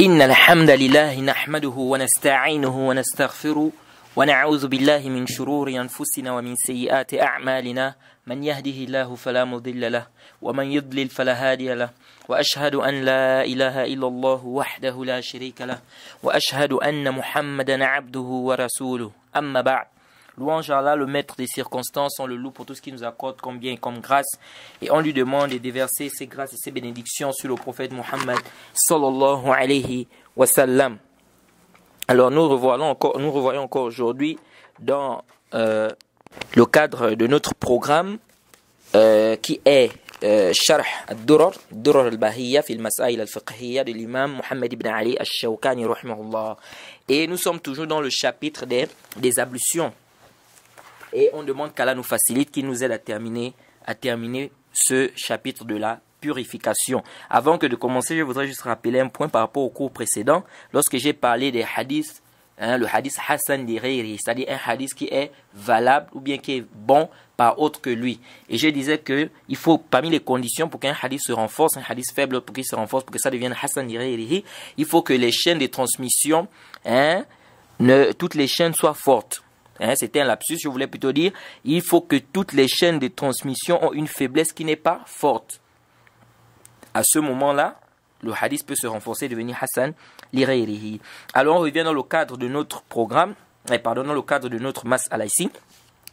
إن الحمد لله نحمده ونستعينه ونستغفره ونعوذ بالله من شرور أنفسنا ومن سيئات أعمالنا من يهده الله فلا مضل له ومن يضلل فلا هادي له وأشهد أن لا إله إلا الله وحده لا شريك له وأشهد أن محمدا عبده ورسوله أما بعد. Louange à Allah, le maître des circonstances, on le loue pour tout ce qu'il nous accorde comme bien et comme grâce. Et on lui demande de déverser ses grâces et ses bénédictions sur le prophète Muhammad sallallahu alayhi wa sallam. Alors nous revoyons encore aujourd'hui dans le cadre de notre programme qui est Sharh al-Durar al-Bahiyya fi al-Masail al-Fiqhiyya de l'imam Muhammad ibn Ali al-Shawkani rahimahullah. Et nous sommes toujours dans le chapitre des ablutions. Et on demande qu'Allah nous facilite, qu'il nous aide à terminer ce chapitre de la purification. Avant que de commencer, je voudrais juste rappeler un point par rapport au cours précédent. Lorsque j'ai parlé des hadiths, le hadith Hassan di Ghayri, c'est-à-dire un hadith qui est valable ou bien qui est bon par autre que lui. Et je disais que il faut, parmi les conditions pour qu'un hadith se renforce, un hadith faible pour qu'il se renforce, pour que ça devienne Hassan di Ghayri, il faut que les chaînes de transmission, toutes les chaînes soient fortes. C'était un lapsus, je voulais plutôt dire, il faut que toutes les chaînes de transmission ont une faiblesse qui n'est pas forte. À ce moment-là, le hadith peut se renforcer et devenir Hassan li ghayrihi. Alors on revient dans le cadre de notre programme, dans le cadre de notre mas'ala ici,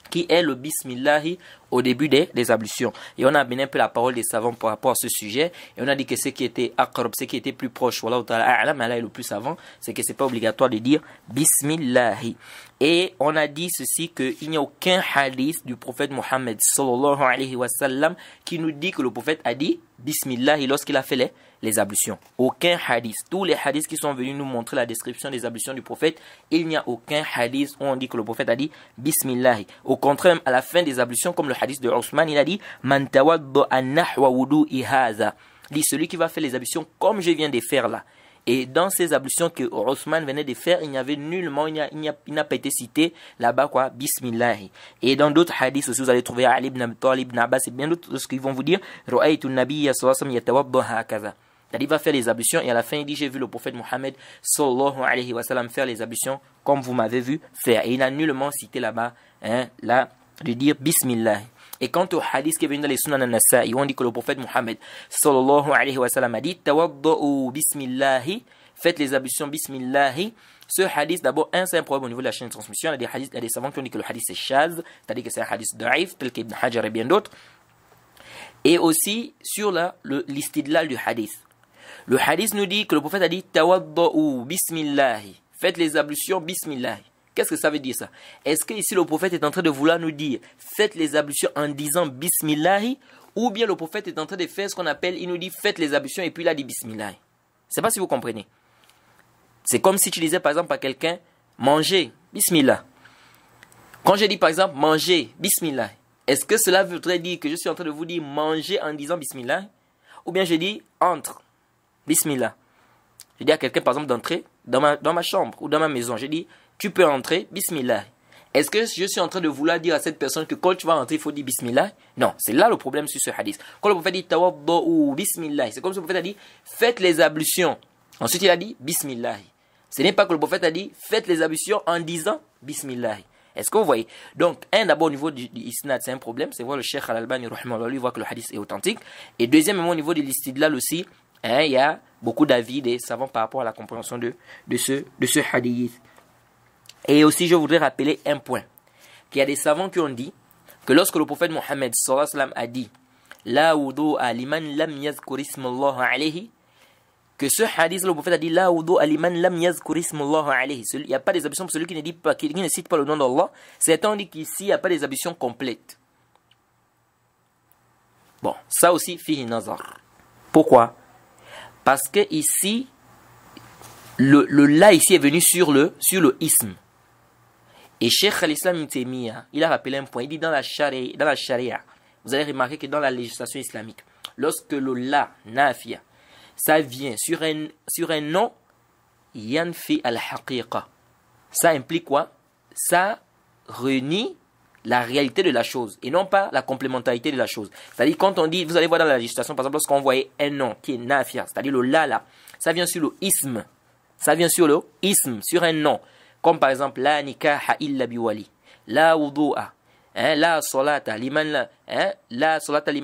qui est le bismillahi au début des ablutions. Et on a amené un peu la parole des savants par rapport à ce sujet. Et on a dit que ce qui était aqrab, ce qui était plus proche, wallahu ta'ala a'lam, Allah est le plus savant, c'est que c'est pas obligatoire de dire bismillahi. Et on a dit ceci, qu'il n'y a aucun hadith du prophète Mohammed sallallahu alayhi wa sallam qui nous dit que le prophète a dit bismillahi lorsqu'il a fait les ablutions. Aucun hadith. Tous les hadiths qui sont venus nous montrer la description des ablutions du prophète, il n'y a aucun hadith où on dit que le prophète a dit bismillahi. Au contraire, à la fin des ablutions, comme le hadith de Ousmane, il a dit man tawadda'a nahwa wudu'i hadha. Dit celui qui va faire les ablutions comme je viens de faire là. Et dans ces ablutions que Ousmane venait de faire, il n'y avait nullement, il n'a pas été cité là-bas quoi, bismillahi. Et dans d'autres hadiths aussi, vous allez trouver Ali ibn Abi Talib, ibn Abbas et bien d'autres qui vont vous dire Ra'aytu an-nabiyya sallallahu alayhi wa sallam yatawadda hakaza. C'est-à-dire, il va faire les ablutions et à la fin, il dit j'ai vu le prophète Mohammed sallallahu alayhi wa sallam faire les ablutions comme vous m'avez vu faire. Et il n'a nullement cité là-bas, là, de dire bismillah. Et quant au hadith qui est venu dans les Sunan al-Nasa'i, on dit que le prophète Mohammed sallallahu alayhi wa sallam a dit tawadda'u bismillahi, faites les ablutions bismillahi. Ce hadith, d'abord, c'est un problème au niveau de la chaîne de transmission. Il y a des savants qui ont dit que le hadith est shaz, c'est-à-dire que c'est un hadith da'if, tel qu'Ibn Hajar et bien d'autres. Et aussi sur l'istidlal du hadith. Le hadith nous dit que le prophète a dit tawadda'u bismillahi, faites les ablutions bismillahi. Qu'est-ce que ça veut dire ça? Est-ce que ici le prophète est en train de vouloir nous dire faites les ablutions en disant bismillahi, ou bien le prophète est en train de faire ce qu'on appelle, il nous dit faites les ablutions et puis il a dit bismillahi? Je ne sais pas si vous comprenez. C'est comme si tu disais par exemple à quelqu'un mangez, bismillah. Quand je dis par exemple mangez, bismillah, est-ce que cela voudrait dire que je suis en train de vous dire manger en disant bismillah? Ou bien je dis entre, bismillah. Je dis à quelqu'un par exemple d'entrer dans ma chambre ou dans ma maison, je dis tu peux entrer, bismillah. Est-ce que je suis en train de vouloir dire à cette personne que quand tu vas entrer, il faut dire bismillah? Non, c'est là le problème sur ce hadith. Quand le prophète dit tawadda'u bismillah, c'est comme si le prophète a dit faites les ablutions. Ensuite il a dit bismillah. Ce n'est pas que le prophète a dit faites les ablutions en disant bismillah. Est-ce que vous voyez? Donc, d'abord au niveau du isnad, c'est un problème. C'est voir le Cheikh Al-Albani rahimahullah, lui voit que le hadith est authentique. Et deuxièmement, au niveau de l'istidlal aussi, il y a beaucoup d'avis des savants par rapport à la compréhension de ce hadith. Et aussi, je voudrais rappeler un point. Qu'il y a des savants qui ont dit que lorsque le prophète Mohammed sallallahu alayhi wa sallam a dit la wudu'a liman lam yazkur ismallah alayhi, que ce hadith, le prophète a dit la wudu'a liman lam yazkur ismallah alayhi. Il n'y a pas des ablutions pour celui qui ne cite pas le nom d'Allah. Certains ont dit qu'ici, il n'y a pas des ablutions complètes. Bon, ça aussi, fihi nazar. Pourquoi? Parce que ici, le la ici est venu sur le ism. Et Cheikh al-Islam Ibn Taymiyyah, il a rappelé un point. Il dit dans la charia, vous allez remarquer que dans la législation islamique, lorsque le la, nafiya, ça vient sur un nom, yanfi al-haqiqa. Ça implique quoi? Ça renie la réalité de la chose et non pas la complémentarité de la chose. C'est-à-dire quand on dit, vous allez voir dans la législation, par exemple, lorsqu'on voyait un nom qui est nafiya, c'est-à-dire le la, ça vient sur le ism. Ça vient sur le ism, sur un nom. Comme par exemple, la nikaha illa biwali, la wudu'a, la salata liman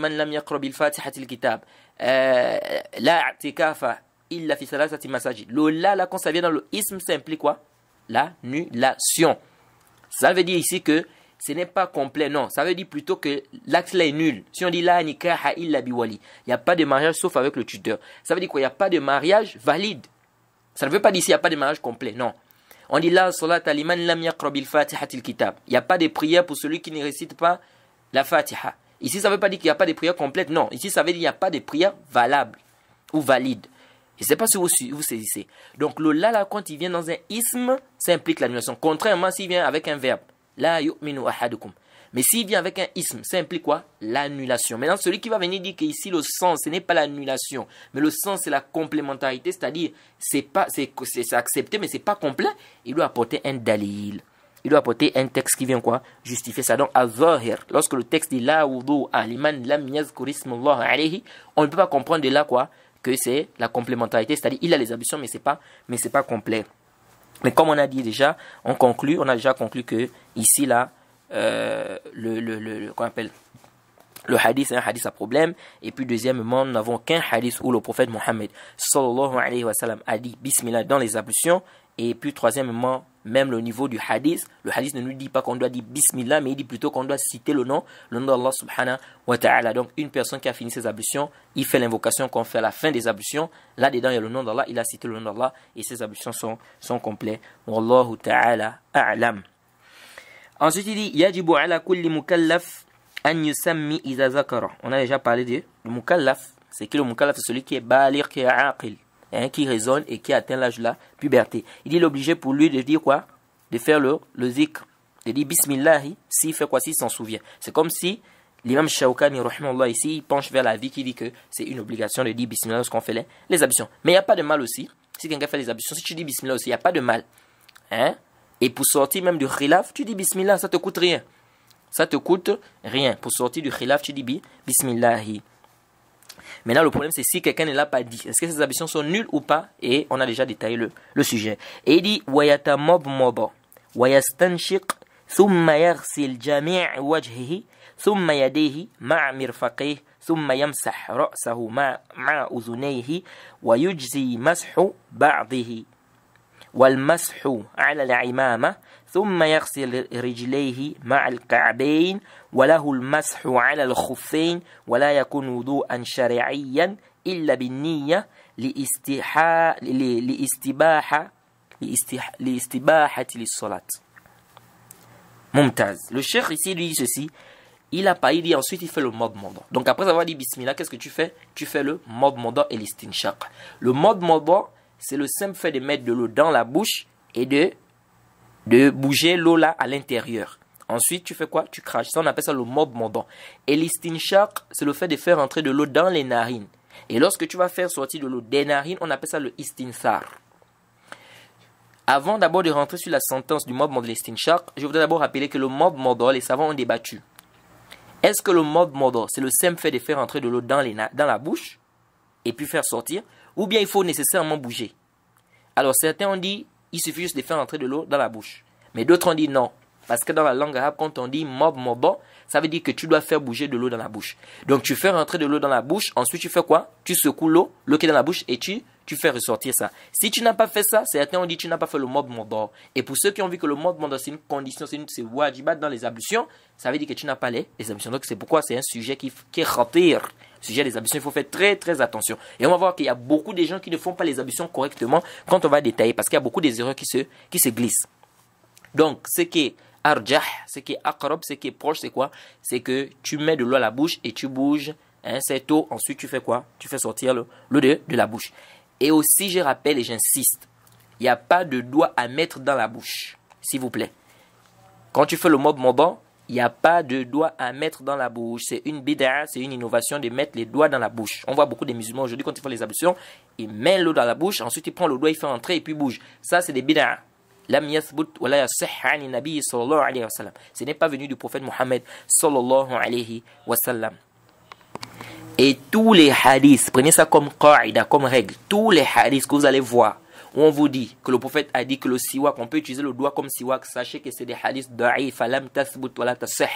lam yaqra bil fatihatil kitab, la i'tikafa illa fi salasati masajid. Le là, quand ça vient dans le ism, ça implique quoi? L'annulation. Ça veut dire ici que ce n'est pas complet, non. Ça veut dire plutôt que l'acte là est nul. Si on dit la nikaha illa biwali, il n'y a pas de mariage sauf avec le tuteur. Ça veut dire quoi? Il n'y a pas de mariage valide. Ça ne veut pas dire qu'il n'y a pas de mariage complet, non. On dit la salata liman lam yaqra bil fatihatil kitab. Il n'y a pas de prière pour celui qui ne récite pas la fatiha. Ici, ça ne veut pas dire qu'il n'y a pas de prière complète, non. Ici, ça veut dire qu'il n'y a pas de prière valable ou valide. Je ne sais pas si vous saisissez. Donc, le là, quand il vient dans un ism, ça implique l'annulation. Contrairement s'il vient avec un verbe. La yu'minu ahadukum. Mais s'il vient avec un ism, ça implique quoi? L'annulation. Maintenant, celui qui va venir dire qu'ici, le sens, ce n'est pas l'annulation, mais le sens, c'est la complémentarité, c'est-à-dire, c'est accepté, mais ce n'est pas complet, il doit apporter un dalil. Il doit apporter un texte qui vient quoi? Justifier ça. Donc, al-zahir, lorsque le texte dit la wudu'a liman lam yazkur ismullah alayhi, on ne peut pas comprendre de là quoi? Que c'est la complémentarité, c'est-à-dire, il a les ablutions, mais c'est pas complet. Mais comme on a dit déjà, on a déjà conclu que ici, là, qu'on appelle le hadith, c'est un hadith à problème. Et puis deuxièmement, nous n'avons qu'un hadith où le prophète Mohammed sallallahu alayhi wa sallam a dit bismillah dans les ablutions. Et puis troisièmement, même le niveau du hadith, le hadith ne nous dit pas qu'on doit dire bismillah, mais il dit plutôt qu'on doit citer le nom d'Allah subhanahu wa ta'ala. Donc une personne qui a fini ses ablutions, il fait l'invocation qu'on fait à la fin des ablutions. Là-dedans, il y a le nom d'Allah, il a cité le nom d'Allah et ses ablutions sont complets. Wallahu ta'ala a'lam. Ensuite, il dit yajibu ala kulli mukallaf an yusammi idha zakara. On a déjà parlé de le mukallaf. C'est que le mukallaf, c'est celui qui est baligh, qui est aqil, qui raisonne et qui atteint l'âge de la puberté. Il est obligé pour lui de dire quoi? De faire le zikr, de dire bismillahi, s'il fait quoi? S'il s'en souvient. C'est comme si l'imam Shawkani, rahimahullah, ici, il penche vers la vie qui dit que c'est une obligation de dire bismillah lorsqu'on fait les ablutions. Mais il n'y a pas de mal aussi. Si quelqu'un fait les ablutions, si tu dis bismillah aussi, il n'y a pas de mal. Et pour sortir même du khilaf, tu dis bismillah, ça te coûte rien. Ça te coûte rien. Pour sortir du khilaf, tu dis bismillahi. Maintenant, le problème, c'est si quelqu'un ne l'a pas dit. Est-ce que ces ablutions sont nulles ou pas? Et on a déjà détaillé le sujet. Et il dit وَيَتَمَضْمَضَ وَيَسْتَنْشِقْ ثُمَّ يَغْسِلْ جَمِيعَ وَجْهِهِ ثُمَّ يَدَيْهِ مَعَ مِرْفَقَيْهِ ثُمَّ يَمْسَحْ رَأْسَهُ مَعَ أُذُنَيْهِ وَيُجْزِي مَسْحُ بَعْضِهِ والمسح على العمامة ثم يغسل رجليه مع الكعبين وله المسح على الخفين ولا يكون وضوءا شرعيا إلا بالنية لاستباحة للصلاة. ممتاز. Le cheikh ici lui dit ceci. Il a pas dit ensuite il fait le madmada. Donc après avoir dit bismillah, qu'est-ce que tu fais? Tu fais le madmada et l'istinshaq. Le madmada, c'est le simple fait de mettre de l'eau dans la bouche et de bouger l'eau là à l'intérieur. Ensuite, tu fais quoi? Tu craches. Ça, on appelle ça le madmada. Et l'istinshaq, c'est le fait de faire entrer de l'eau dans les narines. Et lorsque tu vas faire sortir de l'eau des narines, on appelle ça le istinthar. Avant d'abord de rentrer sur la sentence du madmada et l'istinshaq, je voudrais d'abord rappeler que le madmada, les savants ont débattu. Est-ce que le madmada, c'est le simple fait de faire entrer de l'eau dans la bouche et puis faire sortir? Ou bien il faut nécessairement bouger. Alors certains ont dit, il suffit juste de faire entrer de l'eau dans la bouche. Mais d'autres ont dit non. Parce que dans la langue arabe, quand on dit madmada, ça veut dire que tu dois faire bouger de l'eau dans la bouche. Donc tu fais rentrer de l'eau dans la bouche, ensuite tu fais quoi? Tu secoues l'eau qui est dans la bouche et tu fais ressortir ça. Si tu n'as pas fait ça, certains ont dit tu n'as pas fait le madmada. Et pour ceux qui ont vu que le madmada c'est une condition, c'est wajibat dans les ablutions, ça veut dire que tu n'as pas les ablutions. Donc c'est pourquoi c'est un sujet qui est khatir. Sujet des ablutions, il faut faire très très attention. Et on va voir qu'il y a beaucoup de gens qui ne font pas les ablutions correctement quand on va détailler, parce qu'il y a beaucoup des erreurs qui se glissent. Donc ce qui est arjah, ce qui est aqrab, ce qui est proche, c'est quoi? C'est que tu mets de l'eau à la bouche et tu bouges cette eau, ensuite tu fais quoi? Tu fais sortir l'eau de la bouche. Et aussi je rappelle et j'insiste, il n'y a pas de doigt à mettre dans la bouche, s'il vous plaît. Quand tu fais le madmada, il n'y a pas de doigt à mettre dans la bouche. C'est une bid'a, c'est une innovation de mettre les doigts dans la bouche. On voit beaucoup de musulmans aujourd'hui, quand ils font les ablutions, ils mettent l'eau dans la bouche, ensuite ils prennent le doigt, ils font entrer et puis ils bougent. Ça, c'est des bid'a. Lam yathbut wa la yasih ani nabi sallallahu alayhi wa sallam. Ce n'est pas venu du prophète Mohammed sallallahu alayhi wa sallam. Et tous les hadiths, prenez ça comme qaida, comme règle, tous les hadiths que vous allez voir, où on vous dit que le prophète a dit que le siwak, on peut utiliser le doigt comme siwak, sachez que c'est des hadiths da'if, lam tathbut wa la tasih.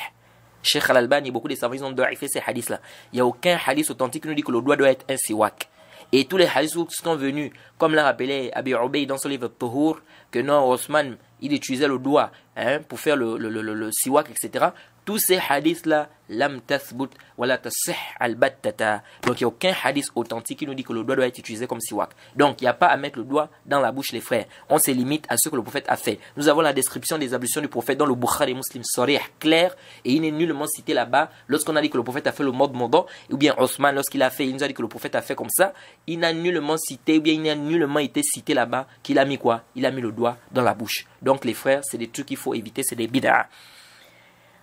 Cheikh Al-Albani et beaucoup de savants ils ont da'ifé ces hadiths-là. Il n'y a aucun hadith authentique qui nous dit que le doigt doit être un siwak. Et tous les hadiths qui sont venus, comme l'a rappelé Abi Ubayd dans son livre Tuhur, que non, Osman, il utilisait le doigt pour faire le siwak, etc. Tous ces hadiths-là, lam tathbut wa la tasih al-battata. Donc il n'y a aucun hadith authentique qui nous dit que le doigt doit être utilisé comme siwak. Donc il n'y a pas à mettre le doigt dans la bouche, les frères. On se limite à ce que le prophète a fait. Nous avons la description des ablutions du prophète dans le Bukhari Muslim Sarih, clair, et il n'est nullement cité là-bas. Lorsqu'on a dit que le prophète a fait le mode mondant, ou bien Osman, lorsqu'il a fait, il nous a dit que le prophète a fait comme ça, il n'a nullement cité, ou bien il n'a nullement été cité là-bas, qu'il a mis quoi? Il a mis le doigt dans la bouche. Donc les frères, c'est des trucs qu'il faut éviter, c'est des bid'a.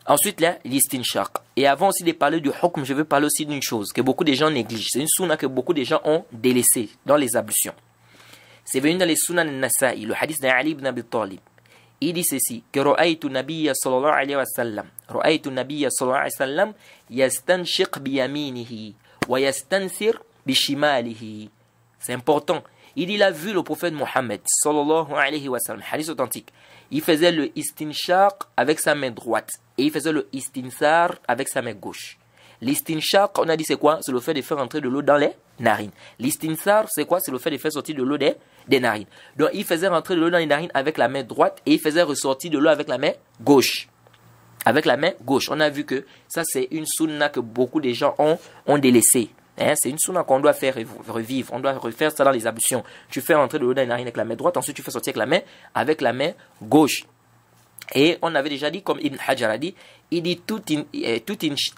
Ensuite, là, l'istinshaq. Et avant aussi de parler du hukm, je veux parler aussi d'une chose que beaucoup de gens négligent. C'est une sunna que beaucoup de gens ont délaissée dans les ablutions. C'est venu dans les sunan al-Nasa'i, le hadith d'Ali ibn Abi Talib. Il dit ceci, que ra'aytu nabiyya sallallahu alayhi wa sallam, ra'aytu nabiyya sallallahu alayhi wa sallam, yastanshiq biyaminihi, wa yastansir bishimalihi. C'est important. Il a vu le prophète Mohammed sallallahu alayhi wa sallam, hadith authentique. Il faisait le istinshaq avec sa main droite et il faisait le istinsar avec sa main gauche. L'istinshaq, on a dit c'est quoi? C'est le fait de faire entrer de l'eau dans les narines. L'istinsar, c'est quoi? C'est le fait de faire sortir de l'eau des narines. Donc il faisait rentrer de l'eau dans les narines avec la main droite et il faisait ressortir de l'eau avec la main gauche. Avec la main gauche. On a vu que ça c'est une sunna que beaucoup de gens ont délaissée. C'est une sunna qu'on doit faire revivre. On doit refaire ça dans les ablutions. Tu fais rentrer de l'eau dans les narines avec la main droite, ensuite tu fais sortir avec la main gauche. Et on avait déjà dit, comme Ibn Hajar a dit, il dit tout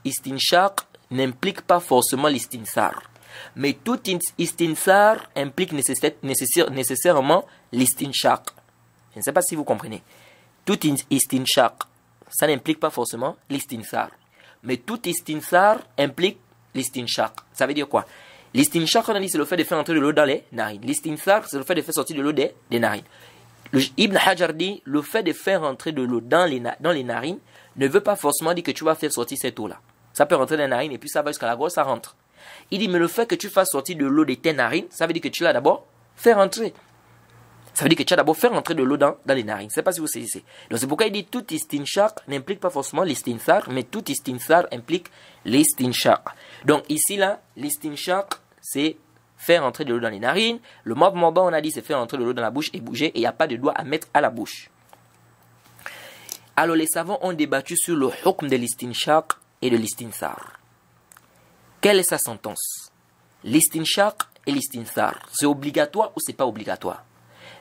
istinshaq n'implique pas forcément l'istinsar. Mais tout istinsar implique nécessairement l'istinshaq. Je ne sais pas si vous comprenez. Tout istinshaq, ça n'implique pas forcément l'istinsar. Mais tout istinsar implique l'istinshaq. Ça veut dire quoi? L'istinshaq, on a dit, c'est le fait de faire entrer de l'eau dans les narines. L'istinsar, c'est le fait de faire sortir de l'eau des narines. Ibn Hajar dit, le fait de faire entrer de l'eau dans les narines ne veut pas forcément dire que tu vas faire sortir cette eau-là. Ça peut rentrer dans les narines et puis ça va jusqu'à la gorge, ça rentre. Il dit, mais le fait que tu fasses sortir de l'eau de tes narines, ça veut dire que tu l'as d'abord fait rentrer. Ça veut dire que tu as d'abord fait rentrer de l'eau dans les narines. Je ne sais pas si vous saisissez. Donc c'est pourquoi il dit, tout istinshaq n'implique pas forcément l'istinsar, mais tout istinsar implique l'istinshaq. Donc ici, là, l'istinshaq, c'est faire entrer de l'eau dans les narines. Le mode mordant, on a dit, c'est faire entrer de l'eau dans la bouche et bouger. Et il n'y a pas de doigt à mettre à la bouche. Alors, les savants ont débattu sur le hukm de l'istinshaq et de l'istinsar. Quelle est sa sentence? L'istinshaq et l'istinsar, c'est obligatoire ou c'est pas obligatoire?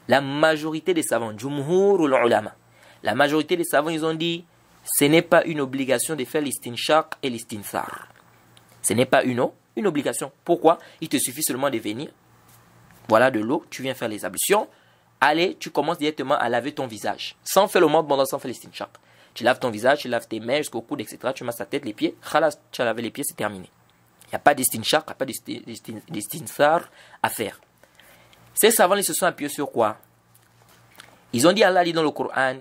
La majorité des savants, jumhur ou l'ulama, la majorité des savants, ils ont dit, ce n'est pas une obligation de faire l'istinshaq et l'istinsar. Ce n'est pas une obligation. Pourquoi? Il te suffit seulement de venir. Voilà de l'eau, tu viens faire les ablutions. Allez, tu commences directement à laver ton visage. Sans faire le mode pendant, sans faire l'istinshaq. Tu laves ton visage, tu laves tes mains jusqu'au coude, etc. Tu masses ta tête, les pieds. Khalas, tu as lavé les pieds, c'est terminé. Il n'y a pas d'istinshaq, il n'y a pas d'istinsar à faire. Ces savants, ils se sont appuyés sur quoi? Ils ont dit, Allah dit dans le Coran,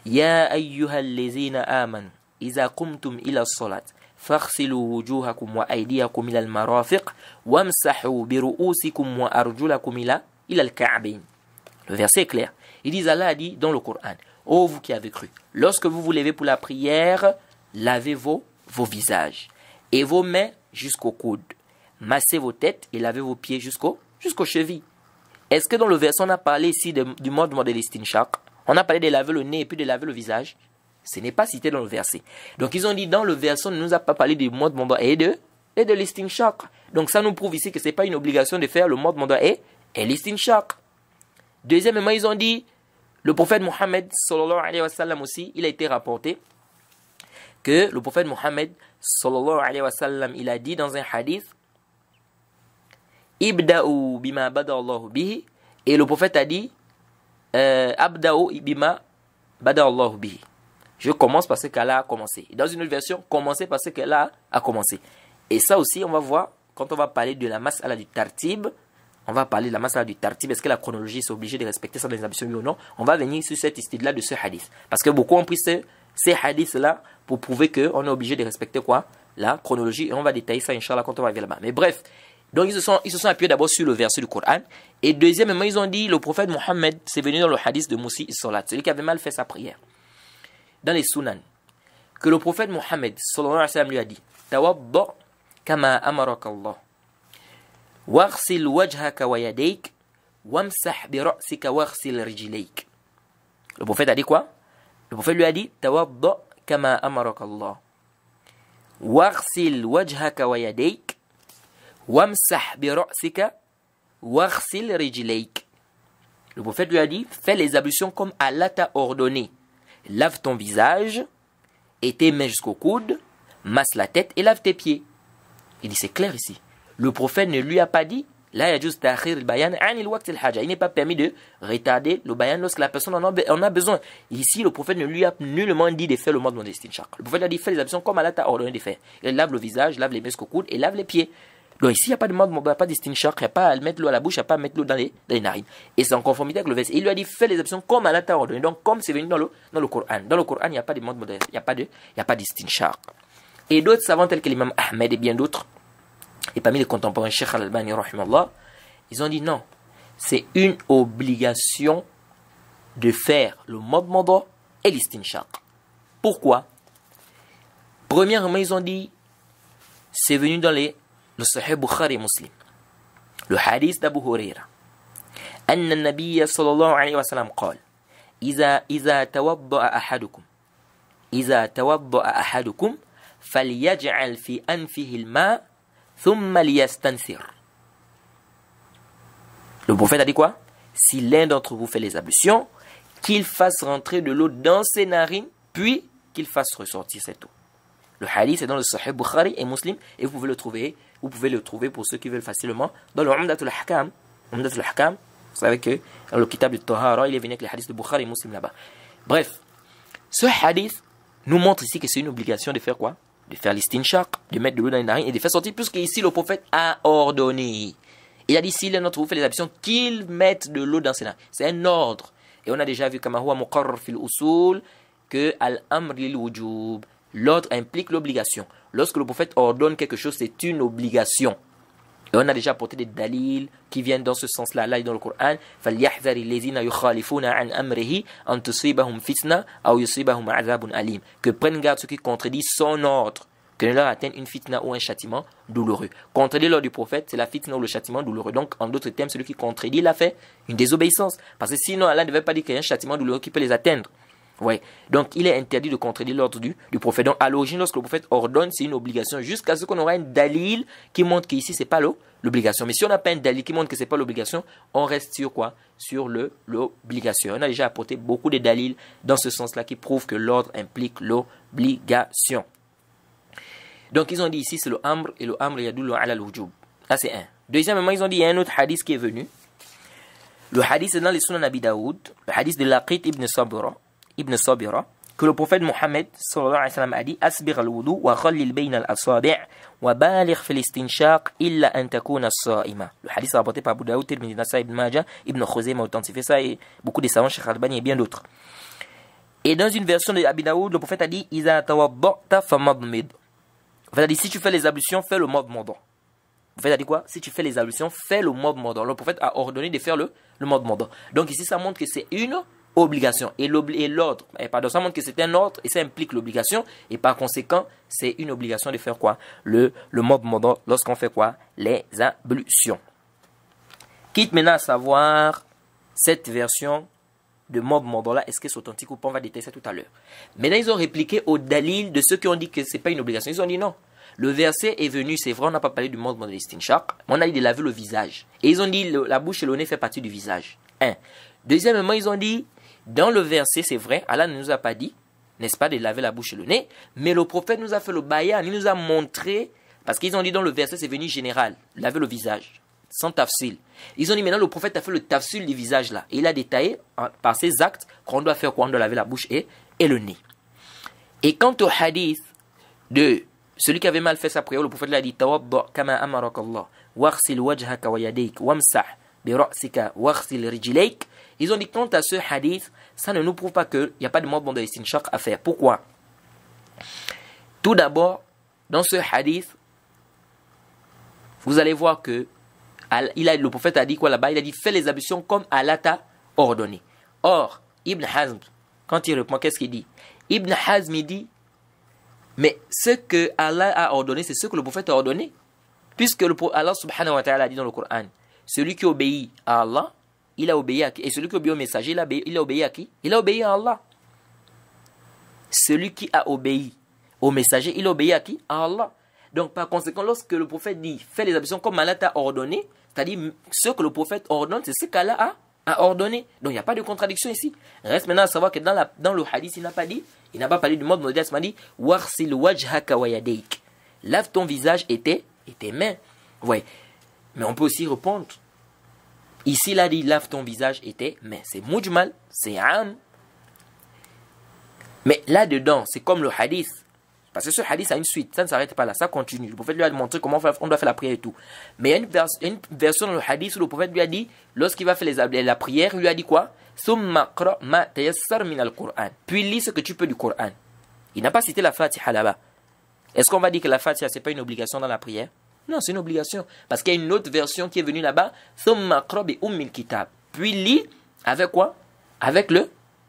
Ya ayyuhal lezina aman, iza kumtum ila salat. فاغسلوا وجوهكم وأيديكم إلى المرافق وامسحوا برؤوسكم وأرجلكم إلى الكعبين. Le verset est clair. Il dit, Allah a dit dans le Coran, ô vous qui avez cru, lorsque vous vous levez pour la prière, lavez vos visages et vos mains jusqu'au coude. Massez vos têtes et lavez vos pieds jusqu'aux chevilles. Est-ce que dans le verset on a parlé ici du mode de l'istinshaq? On a parlé de laver le nez et puis de laver le visage? Ce n'est pas cité dans le verset. Donc ils ont dit dans le verset, on ne nous a pas parlé du mode manda et de l'istinshaq. Donc ça nous prouve ici que ce n'est pas une obligation de faire le mode manda et l'istinshaq. Deuxièmement, ils ont dit, le prophète Mohammed sallallahu alayhi wa sallam aussi, il a été rapporté que le prophète Mohammed sallallahu alayhi wa sallam, il a dit dans un hadith, Ibda'u bima bada Allahu bihi, et le prophète a dit, Abda'u bima bada Allahu bihi. Je commence parce qu'Allah a commencé. Dans une autre version, commencer parce qu'Allah a commencé. Et ça aussi, on va voir, quand on va parler de la mas'ala du tartib, on va parler de la mas'ala du tartib, est-ce que la chronologie est obligée de respecter ça dans les ablutions ou non? On va venir sur cette histoire-là de ce hadith. Parce que beaucoup ont pris ces hadiths-là pour prouver qu'on est obligé de respecter quoi? La chronologie. Et on va détailler ça, Inch'Allah, quand on va arriver là-bas. Mais bref, Donc ils se sont appuyés d'abord sur le verset du Coran. Et deuxièmement, ils ont dit, le prophète Mohammed, c'est venu dans le hadith de Moussi Salat, celui qui avait mal fait sa prière. Dans les Sunan, que le prophète Mohammed, sallallahu alayhi wa sallam, lui a dit, Tawadda kama amarakallah. Waghsil wajhaka wa yadayk. Wamsah bi ra'sika waghsil rijlayk. Le prophète a dit quoi? Le prophète lui a dit, Tawadda kama amarakallah. Waghsil wajhaka wa yadayk. Wamsah bi ra'sika waghsil rijlayk. Le prophète lui a dit, fais les ablutions comme Allah t'a ordonné. Lave ton visage et tes mains jusqu'au coude, masse la tête et lave tes pieds. Il dit, c'est clair ici. Le prophète ne lui a pas dit, là, il n'est pas permis de retarder le bayan lorsque la personne en a besoin. Ici, le prophète ne lui a nullement dit de faire le mode de l'istinshaq. Le prophète a dit, fais les ablutions comme Allah t'a ordonné de faire. Il lave le visage, lave les mains jusqu'au coude et lave les pieds. Donc ici, il n'y a pas de mode, il n'y a pas d'istinshaq, il n'y a pas à mettre l'eau à la bouche, il n'y a pas à mettre l'eau dans les narines. Et c'est en conformité avec le verset. Il lui a dit, fais les ablutions comme Allah t'a ordonné. Donc, comme c'est venu dans le Coran. Dans le Coran, il n'y a pas de mode moderne, il n'y a pas d'istinshaq. Et d'autres savants tels que l'imam Ahmed et bien d'autres, et parmi les contemporains, Cheikh Al-Albani, ils ont dit non, c'est une obligation de faire le madmada et l'istinshaq. Pourquoi? Premièrement, ils ont dit, c'est venu dans le Sahih Bukhari et Muslim. Le hadith d'Abu Huraira. أن النبي صلى الله عليه وسلم قال إذا توضأ أحدكم فليجعل في أنفه الماء ثم ليستنثر. Le prophète a dit quoi? Si l'un d'entre vous fait les ablutions, qu'il fasse rentrer de l'eau dans ses narines, puis qu'il fasse ressortir cette eau. Le hadith est dans le Sahih Bukhari et Muslim, et vous pouvez le trouver pour ceux qui veulent facilement dans le Umdatul Ahkam. Umdatul Ahkam, vous savez que dans le Kitab al-Tahara, il est venu avec les hadiths de Bukhari et Muslim là-bas. Bref, ce hadith nous montre ici que c'est une obligation de faire quoi? De faire l'istinshaq, de mettre de l'eau dans les narines et de faire sortir, puisque ici le prophète a ordonné. Il a dit, si l'un d'entre vous fait les ablutions, qu'il mette de l'eau dans ses narines. C'est un ordre. Et on a déjà vu, kama huwa muqarrar fil usul, que al-amr lil wujub. L'ordre implique l'obligation. Lorsque le prophète ordonne quelque chose, c'est une obligation. Et on a déjà apporté des dalils qui viennent dans ce sens-là. Là, dans le Coran, فَلْيَحْذَرِ الَّذِينَ يُخَالِفُونَ عَنْ أَمْرِهِ أَنْ تُصِيبَهُمْ فِتْنَةٌ أَوْ يُصِيبَهُمْ عَذَابٌ أَلِيمٌ. Que prennent garde ceux qui contredisent son ordre, que ne leur atteigne une fitna ou un châtiment douloureux. Contredire l'ordre du prophète, c'est la fitna ou le châtiment douloureux. Donc, en d'autres termes, celui qui contredit, il a fait une désobéissance. Parce que sinon, Allah ne devait pas dire qu'il y a un châtiment douloureux qui peut les atteindre. Ouais. Donc, il est interdit de contredire l'ordre du prophète. Donc, à l'origine, lorsque le prophèt ordonne, c'est une obligation, jusqu'à ce qu'on aura un dalil qui montre qu'ici, c'est pas l'obligation. Mais si on n'a pas un dalil qui montre que c'est pas l'obligation, on reste sur quoi? Sur l'obligation. On a déjà apporté beaucoup de dalils dans ce sens-là qui prouvent que l'ordre implique l'obligation. Donc, ils ont dit ici, c'est le amr, et le amr yadullu ala al-wujub. Ça, c'est un. Deuxièmement, ils ont dit, il y a un autre hadith qui est venu. Le hadith est dans les Sunan Abi Daoud, le hadith de Laqit ibn Sabira, que le prophète Mohammed sallallahu alayhi wa sallam a dit, asbir al-wudu wa khallil bayna al-asabi' wa baligh fil istinshaq illa an takuna as-sa'ima. Le hadith est rapporté par Abu Daoud, Tirmidhi, Nasa'i, Ibn Majah, Ibn Khuzaymah authentifié ça, et beaucoup de savants, Cheikh Al-Albani et bien d'autres. Et dans une version de Abi Daoud, le prophète a dit, iza tawadda'ta famadmid. Le prophète a dit, si tu fais les ablutions, fais le madmada. Le prophète a dit quoi? Si tu fais les ablutions, fais le madmada. Le prophète a ordonné de faire le madmada. Donc ici, ça montre que c'est une obligation. Et l'ordre, ça montre que c'est un ordre et ça implique l'obligation. Et par conséquent, c'est une obligation de faire quoi? Le madmada lorsqu'on fait quoi? Les ablutions. Quitte maintenant à savoir cette version de madmada là, est-ce que c'est authentique ou pas? On va détailler ça tout à l'heure. Maintenant, ils ont répliqué au dalil de ceux qui ont dit que c'est pas une obligation. Ils ont dit non. Le verset est venu, c'est vrai, on n'a pas parlé du madmada de l'istinshaq, mais on a dit de laver le visage. Et ils ont dit la bouche et le nez fait partie du visage. Un. Deuxièmement, ils ont dit, dans le verset, c'est vrai, Allah ne nous a pas dit, n'est-ce pas, de laver la bouche et le nez, mais le prophète nous a fait le bayan, il nous a montré, parce qu'ils ont dit dans le verset, c'est venu général, laver le visage, sans tafsil. Ils ont dit maintenant, le prophète a fait le tafsil du visage là, et il a détaillé par ses actes qu'on doit faire quoi, on doit laver la bouche et le nez. Et quant au hadith de celui qui avait mal fait sa prière, le prophète l'a dit, tawadda kama amarakallah, waghsil wajhaka wa yadayk, wamsah bi ra'sika waghsil rijlayk. Ils ont dit, quant à ce hadith, ça ne nous prouve pas qu'il n'y a pas de madmada de l'istinshaq à faire. Pourquoi? Tout d'abord, dans ce hadith, vous allez voir que le prophète a dit quoi là-bas? Il a dit fais les ablutions comme Allah t'a ordonné. Or, Ibn Hazm, quand il répond, qu'est-ce qu'il dit? Ibn Hazm il dit mais ce que Allah a ordonné, c'est ce que le prophète a ordonné. Puisque Allah subhanahu wa ta'ala a dit dans le Coran, celui qui obéit à Allah, il a obéi à qui? Et celui qui obéit au messager, il a obéi à qui? Il a obéi à Allah. Celui qui a obéi au messager, il a obéi à qui? À Allah. Donc par conséquent, lorsque le prophète dit fais les ablutions comme Allah t'a ordonné, c'est-à-dire ce que le prophète ordonne, c'est ce qu'Allah a ordonné. Donc il n'y a pas de contradiction ici. Reste maintenant à savoir que dans le hadith, il n'a pas parlé du mode modeste, il m'a dit warsil wajhaka wa yadayk. Lave ton visage et tes mains. Ouais. Mais on peut aussi répondre. Ici, il a dit lave ton visage et tes mains. C'est mujmal, c'est am. Mais là-dedans, c'est comme le hadith. Parce que ce hadith a une suite, ça ne s'arrête pas là, ça continue. Le prophète lui a montré comment on doit faire la prière et tout. Mais il y a une version dans le hadith où le prophète lui a dit, lorsqu'il va faire la prière, il lui a dit quoi? Puis lis ce que tu peux du Coran. Il n'a pas cité la Fatiha là-bas. Est-ce qu'on va dire que la Fatiha, ce n'est pas une obligation dans la prière? Non, c'est une obligation. Parce qu'il y a une autre version qui est venue là-bas. Puis lis avec quoi? Avec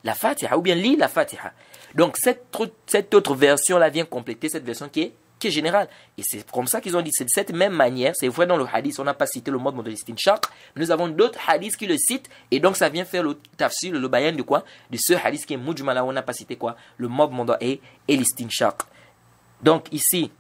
la Fatiha, ou bien lis la Fatiha. Donc cette autre version-là vient compléter cette version qui est générale. Et c'est comme ça qu'ils ont dit, c'est de cette même manière, c'est vrai dans le hadith, on n'a pas cité le mode modalistinshaq, nous avons d'autres hadiths qui le citent, et donc ça vient faire le tafsir, le bayan de quoi? De ce hadith qui est mujmala, on n'a pas cité quoi? Le mode moda et l'istinshaq. Donc ici,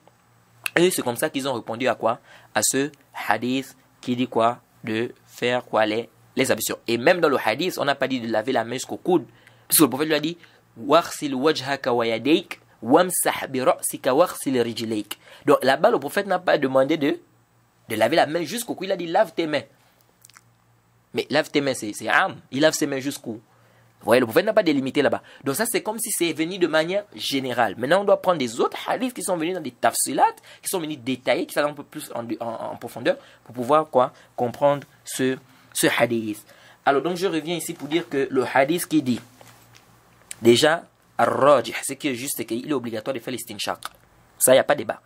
eux, c'est comme ça qu'ils ont répondu à quoi? À ce hadith qui dit quoi? De faire quoi? Les ablutions. Et même dans le hadith, on n'a pas dit de laver la main jusqu'au coude, puisque le prophète lui a dit warsil wajhaka wa yadayk wamsah bi ra'sika warsil rijlayk. Donc là-bas, le prophète n'a pas demandé de laver la main jusqu'au cou. Il a dit lave tes mains. Mais lave tes mains, c'est am. Il lave ses mains jusqu'au cou. Vous voyez, le prophète n'a pas délimité là-bas. Donc ça, c'est comme si c'est venu de manière générale. Maintenant, on doit prendre des autres hadiths qui sont venus dans des tafsilat, qui sont venus détailler, qui sont un peu plus en profondeur, pour pouvoir quoi comprendre ce hadith. Alors donc, je reviens ici pour dire que le hadith qui dit déjà, ar-rajih, ce qui est juste, c'est qu'il est obligatoire de faire l'istinshaq. Ça, il n'y a pas de débat.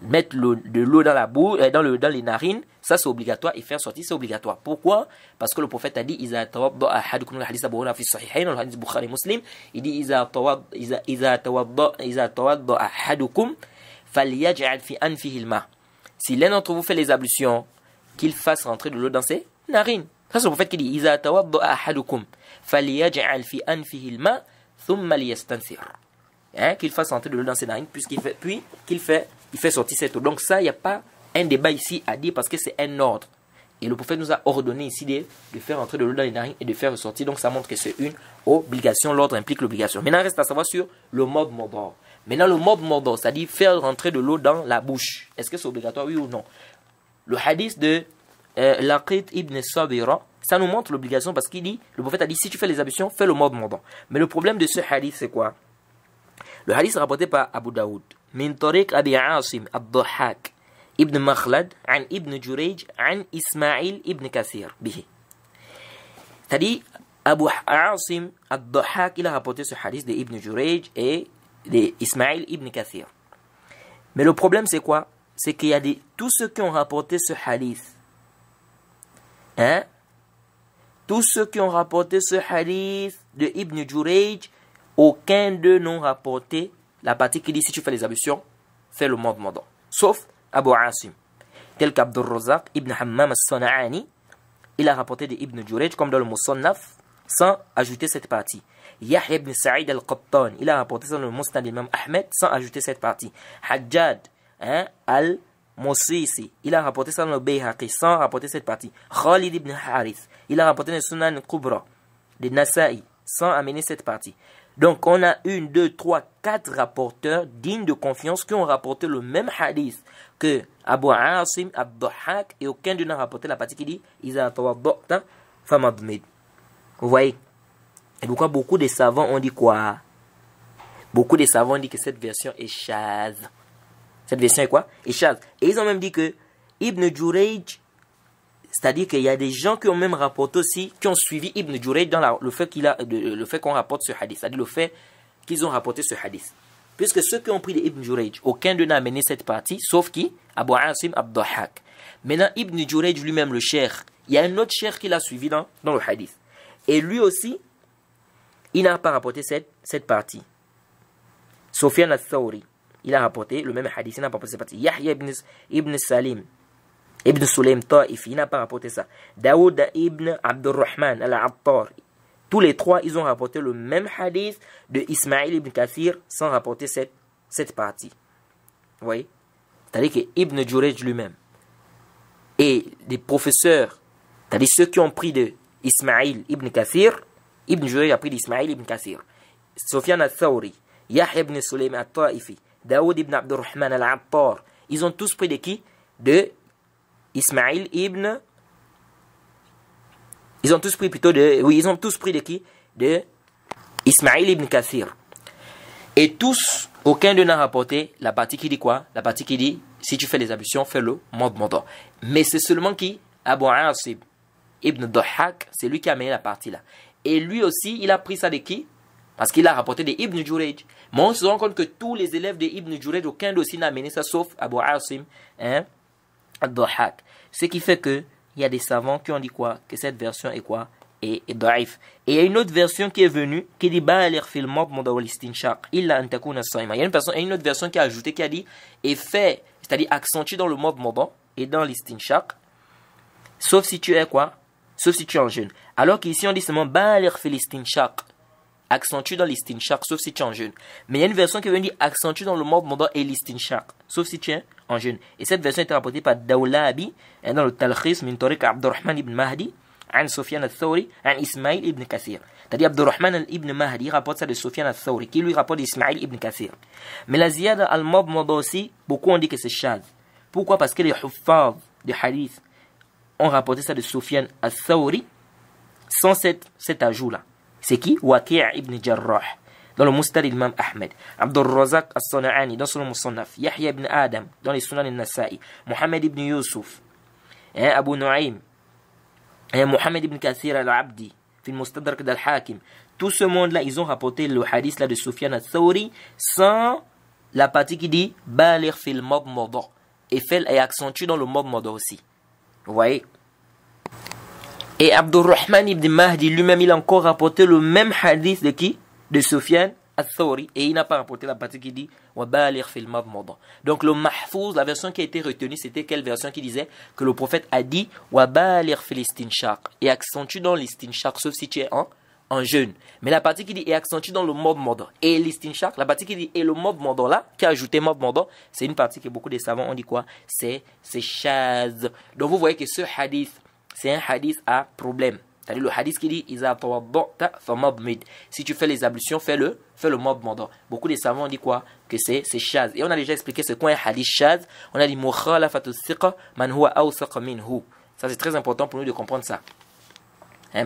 Mettre de l'eau dans la bouche, dans les narines, ça c'est obligatoire, et faire sortir, c'est obligatoire. Pourquoi? Parce que le prophète a dit, Iza tawadda ahadukum, le hadith Abu Hurayrah fi sahihayn, le hadith Bukhari Muslim, il dit, Iza tawadda ahadukum, falyaj'al fi anfihi al-ma. Si l'un d'entre vous fait les ablutions, qu'il fasse rentrer de l'eau dans ses narines. Ça c'est le prophète qui dit, Iza tawadda ahadukum, falyaj'al fi anfihi al-ma, thumma liyastansir. Qu'il fasse rentrer de l'eau dans ses narines, puis qu'il fait sortir cette eau. Donc ça, il n'y a pas un débat ici à dire parce que c'est un ordre. Et le prophète nous a ordonné ici de faire rentrer de l'eau dans les narines et de faire ressortir. Donc ça montre que c'est une obligation. L'ordre implique l'obligation. Maintenant, il reste à savoir sur le mode mordor. Maintenant, le mode mordor, c'est-à-dire faire rentrer de l'eau dans la bouche. Est-ce que c'est obligatoire, oui ou non? Le hadith de Laqit ibn Sabira, ça nous montre l'obligation parce qu'il dit, le prophète a dit, si tu fais les ablutions, fais le mode mordor. Mais le problème de ce hadith, c'est quoi? Le hadith est rapporté par Abu Daoud. Min tariq Abi Asim ad-Dhahhak ibn Makhlad an ibn Jurayj an Ismail ibn Kathir bihi. C'est-à-dire, Abu Asim ad-Dhahhak, il a rapporté ce hadith de Ibn Jurayj et de Ismail ibn Kathir. Mais le problème, c'est quoi? C'est qu'il y a tous ceux qui ont rapporté ce hadith. Tous ceux qui ont rapporté ce hadith de Ibn Jurayj, aucun d'eux n'ont rapporté la partie qui dit si tu fais les ablutions, fais le mode mordant. Sauf Abu Asim. Tel qu'Abdur Razak ibn Hammam as-Sana'ani, il a rapporté de Ibn Jurayj comme dans le Musannaf sans ajouter cette partie. Yahya ibn Sa'id al-Qattan, il a rapporté ça dans le Musnad d'Imam Ahmed sans ajouter cette partie. Hajjad al-Musisi, il a rapporté ça dans le Bayhaqi sans rapporter cette partie. Khalid ibn Harith, il a rapporté dans le Sunan Kubra de Nasa'i sans amener cette partie. Donc, on a 1, 2, 3, 4 rapporteurs dignes de confiance qui ont rapporté le même hadith que Abu Asim ad-Dhahhak et aucun d'eux n'a rapporté la partie qui dit Iza tawadda'ta famadmid. Vous voyez? Et pourquoi beaucoup de savants ont dit quoi? Beaucoup de savants ont dit que cette version est chaz. Cette version est quoi? Est chaz. Et ils ont même dit que Ibn Jurayj, c'est-à-dire qu'il y a des gens qui ont même rapporté aussi, qui ont suivi Ibn Jurayj dans le fait qu'on rapporte ce hadith, c'est-à-dire le fait qu'ils ont rapporté ce hadith. Puisque ceux qui ont pris de Ibn Jurayj, aucun d'eux n'a amené cette partie, sauf qui? Abu Asim ad-Dhahhak. Maintenant, Ibn Jurayj lui-même, le cheikh, il y a un autre cheikh qui l'a suivi dans le hadith. Et lui aussi, il n'a pas rapporté cette partie. Sufyan al-Thawri, il a rapporté le même hadith, il n'a pas rapporté cette partie. Yahya ibn Salim, Ibn Sulaym Ta'ifi, il n'a pas rapporté ça. Daoud ibn Abdurrahman al-Attar, tous les trois, ils ont rapporté le même hadith de Ismaïl ibn Kathir sans rapporter cette partie. Vous voyez? C'est-à-dire que Ibn Jurayj lui-même et les professeurs, c'est-à-dire ceux qui ont pris de Ismaïl ibn Kathir, Ibn Jurayj a pris d'Ismaïl ibn Kathir, Sufyan al-Thawri, Yahya ibn Sulaym al-Ta'ifi, Daoud ibn Abdurrahman al-Attar, ils ont tous pris de qui? De Ismaïl ibn... Ils ont tous pris plutôt de... Oui, ils ont tous pris de qui? De Ismaïl ibn Kathir. Et tous, aucun d'eux n'a rapporté la partie qui dit quoi? La partie qui dit, si tu fais les ablutions, fais-le mad-mada. Mais c'est seulement qui? Abu Asib ibn Dhahhak, c'est lui qui a mené la partie là. Et lui aussi, il a pris ça de qui? Parce qu'il a rapporté de Ibn Jurayj. Mais on se rend compte que tous les élèves de Ibn Jurayj, aucun d'eux aussi n'a mené ça, sauf Abu Asim, Dhahhak. Ce qui fait que il y a des savants qui ont dit quoi? Que cette version est quoi? Est daif. Et il y a une autre version qui est venue qui dit Ba'alir fil mad-mada wal istinshaq illa an takuna saima. Il y a une autre version qui a ajouté qui a dit et fait, c'est-à-dire accentue dans le mad-mada et dans l'istinshaq, sauf si tu es quoi? Sauf si tu es en jeûne. Alors qu'ici on dit seulement Ba'alir fil istinshaq, accentue dans l'istinshaq, sauf si tu es en jeûne. Mais il y a une version qui veut dire accentue dans le mad-mada et l'istinshaq, sauf si tu es en jeûne. Et cette version est rapportée par Dawlabi dans le Talkhis min Tariq Abdurrahman ibn Mahdi, عن سفيان الثوري عن إسماعيل ibn Kathir. C'est-à-dire Abdurrahman ibn Mahdi rapporte ça de Sufyan al-Thawri, qui lui rapporte d'Ismaïl ibn Kathir. Mais la ziyada al-mad-mada aussi, beaucoup ont dit que c'est shadh. Pourquoi? Parce que les huffaz de hadith ont rapporté ça de Sufyan al-Thawri sans cet ajout-là. C'est qui? Waqi' ibn Jarrah dans le Mustad al-Imam Ahmed, Abdul Razak al-Sana'ani dans son Musannaf, Yahya ibn Adam dans les Sunan al-Nasa'i, Muhammad ibn Yusuf, Abu Nu'aym, Muhammad ibn Kathir al-Abdi, fi al-Mustadrak al-Hakim. Tout ce monde-là, ils ont rapporté le hadith là de Sufyan al-Thawri sans la partie qui dit Balir fil mad-mada et accentue dans le mad-mada aussi. Vous voyez? Et Abdurrahman ibn Mahdi lui-même, il a encore rapporté le même hadith de qui? De Sufyan al-Thawri, et il n'a pas rapporté la partie qui dit wa baligh fil mad-mada. Donc le mahfouz, la version qui a été retenue, c'était quelle version qui disait que le prophète a dit wa baligh fil istinshaq et accentue dans l'istinshaq, sauf si tu es en jeûne. Mais la partie qui dit et accentue dans le mad-mada et l'istinshaq, la partie qui dit et le mad-mada là, qui a ajouté mad-mada, c'est une partie que beaucoup de savants ont dit quoi? C'est shaz. Donc vous voyez que ce hadith, c'est un hadith à problème. C'est-à-dire le hadith qui dit Iza tawadda'ta famadmid. Si tu fais les ablutions, fais le mad-mada. Beaucoup de savants ont dit quoi? Que c'est shaz. Et on a déjà expliqué ce qu'est un hadith shaz. On a dit mukhalafatu thiqa man huwa awthaqa minhu. Ça c'est très important pour nous de comprendre ça.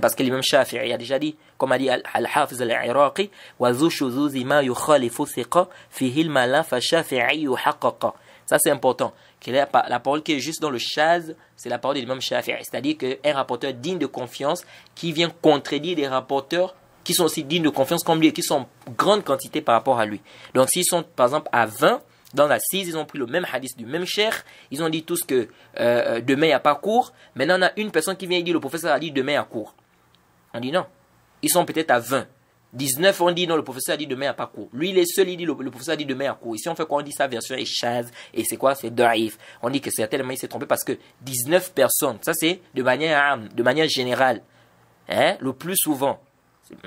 Parce que l'imam Shafi'i a déjà dit, comme a dit Al-Hafiz al-Iraqi, wa dhu shuzuzi ma yukhalifu thiqa fihi al-mala fa shafi'i haqqaqa. Ça c'est important. La parole qui est juste dans le shaz, c'est la parole de l'imam Shafi'i. C'est-à-dire qu'un rapporteur digne de confiance qui vient contredire des rapporteurs qui sont aussi dignes de confiance comme lui et qui sont en grande quantité par rapport à lui. Donc s'ils sont par exemple à 20, dans la 6, ils ont pris le même hadith du même cheikh, ils ont dit tous que demain il n'y a pas cours. Maintenant on a une personne qui vient et dit le professeur a dit demain il y a cours. On dit non. Ils sont peut-être à 20. 19, on dit non, le professeur a dit demain il n'y a pas cours. Lui, il est seul, il dit le professeur a dit demain il y a cours. Ici, on fait quoi? On dit sa version est shaz. Et c'est quoi? C'est daif. On dit que certainement il s'est trompé parce que 19 personnes, ça c'est de manière générale. Le plus souvent,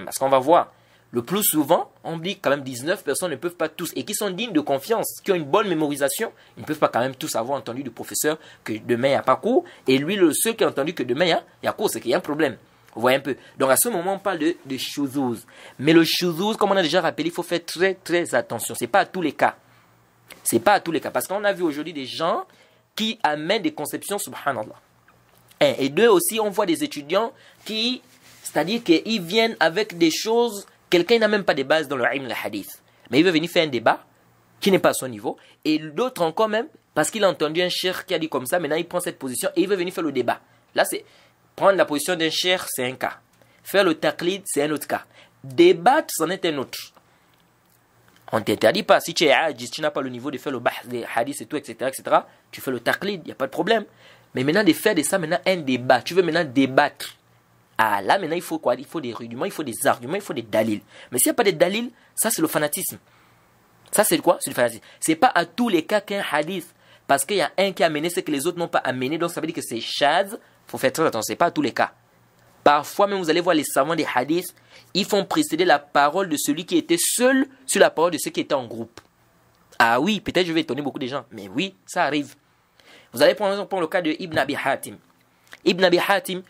parce qu'on va voir, le plus souvent, on dit quand même 19 personnes ne peuvent pas tous, et qui sont dignes de confiance, qui ont une bonne mémorisation, ils ne peuvent pas quand même tous avoir entendu du professeur que demain il n'y a pas cours. Et lui, le seul qui a entendu que demain il y a cours, c'est qu'il y a un problème. Vous voyez un peu. Donc à ce moment, on parle de shuzuz. Mais le shuzuz, comme on a déjà rappelé, il faut faire très très attention. Ce n'est pas à tous les cas. C'est pas à tous les cas. Parce qu'on a vu aujourd'hui des gens qui amènent des conceptions, subhanallah. Et deux aussi, on voit des étudiants qui, c'est-à-dire qu'ils viennent avec des choses, quelqu'un n'a même pas de base dans le ilm le hadith. Mais il veut venir faire un débat qui n'est pas à son niveau. Et d'autres encore même, parce qu'il a entendu un cheikh qui a dit comme ça, maintenant il prend cette position et il veut venir faire le débat. Là, c'est... Prendre la position d'un cheikh, c'est un cas. Faire le taqlid, c'est un autre cas. Débattre, c'en est un autre. On ne t'interdit pas. Si tu es hadith, tu n'as pas le niveau de faire le bahth des hadiths et tout, etc., tu fais le taqlid, il n'y a pas de problème. Mais maintenant, de faire de ça maintenant un débat, tu veux maintenant débattre. Ah, là maintenant, il faut quoi? Il faut des rudiments, il faut des arguments, il faut des dalils. Mais s'il n'y a pas de dalils, ça c'est le fanatisme. Ça c'est quoi? C'est le fanatisme. C'est pas à tous les cas qu'un hadith, parce qu'il y a un qui a amené ce que les autres n'ont pas amené, donc ça veut dire que c'est shadh. Il faut faire très attention, c'est pas à tous les cas. Parfois même, vous allez voir les savants des hadiths, ils font précéder la parole de celui qui était seul sur la parole de ceux qui étaient en groupe. Ah oui, peut-être je vais étonner beaucoup de gens, mais oui, ça arrive. Vous allez prendre le cas de Ibn Abi Hatim. Ibn Abi Hatim,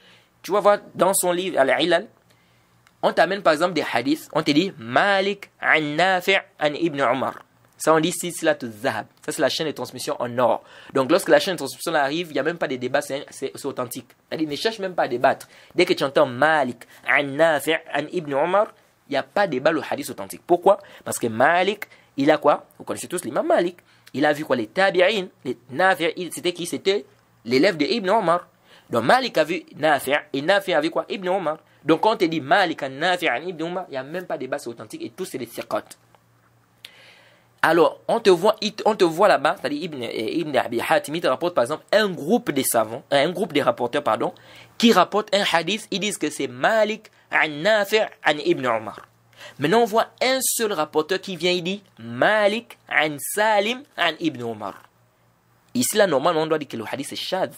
tu vas voir dans son livre Al-Ilal, on t'amène par exemple des hadiths, on te dit Malik an Nafi' an Ibn Umar. Ça on dit Silsilat al-Zahab. Ça c'est la chaîne de transmission en or. Donc lorsque la chaîne de transmission arrive, il n'y a même pas de débat, c'est authentique. C'est-à-dire ne cherche même pas à débattre. Dès que tu entends Malik an Nafi' an Ibn Umar, il n'y a pas de débat le hadith authentique. Pourquoi? Parce que Malik, il a quoi? Vous connaissez tous l'imam Malik. Il a vu quoi? Les tabi'in, les Nafi', c'était qui? C'était l'élève de Ibn Umar. Donc Malik a vu Nafi' et Nafi' a vu quoi? Ibn Umar. Donc quand on te dit Malik an Nafi' an Ibn Umar, il n'y a même pas de débat, c'est authentique et tous c'est des thiqat. Alors, on te voit là-bas, c'est-à-dire Ibn Abi Hatim, il te rapporte par exemple un groupe de savants, un groupe de rapporteurs, pardon, qui rapportent un hadith, ils disent que c'est Malik an Nafi' an Ibn Umar. Maintenant, on voit un seul rapporteur qui vient, il dit Malik an Salim an Ibn Umar. Ici, là, normalement, on doit dire que le hadith est shadh.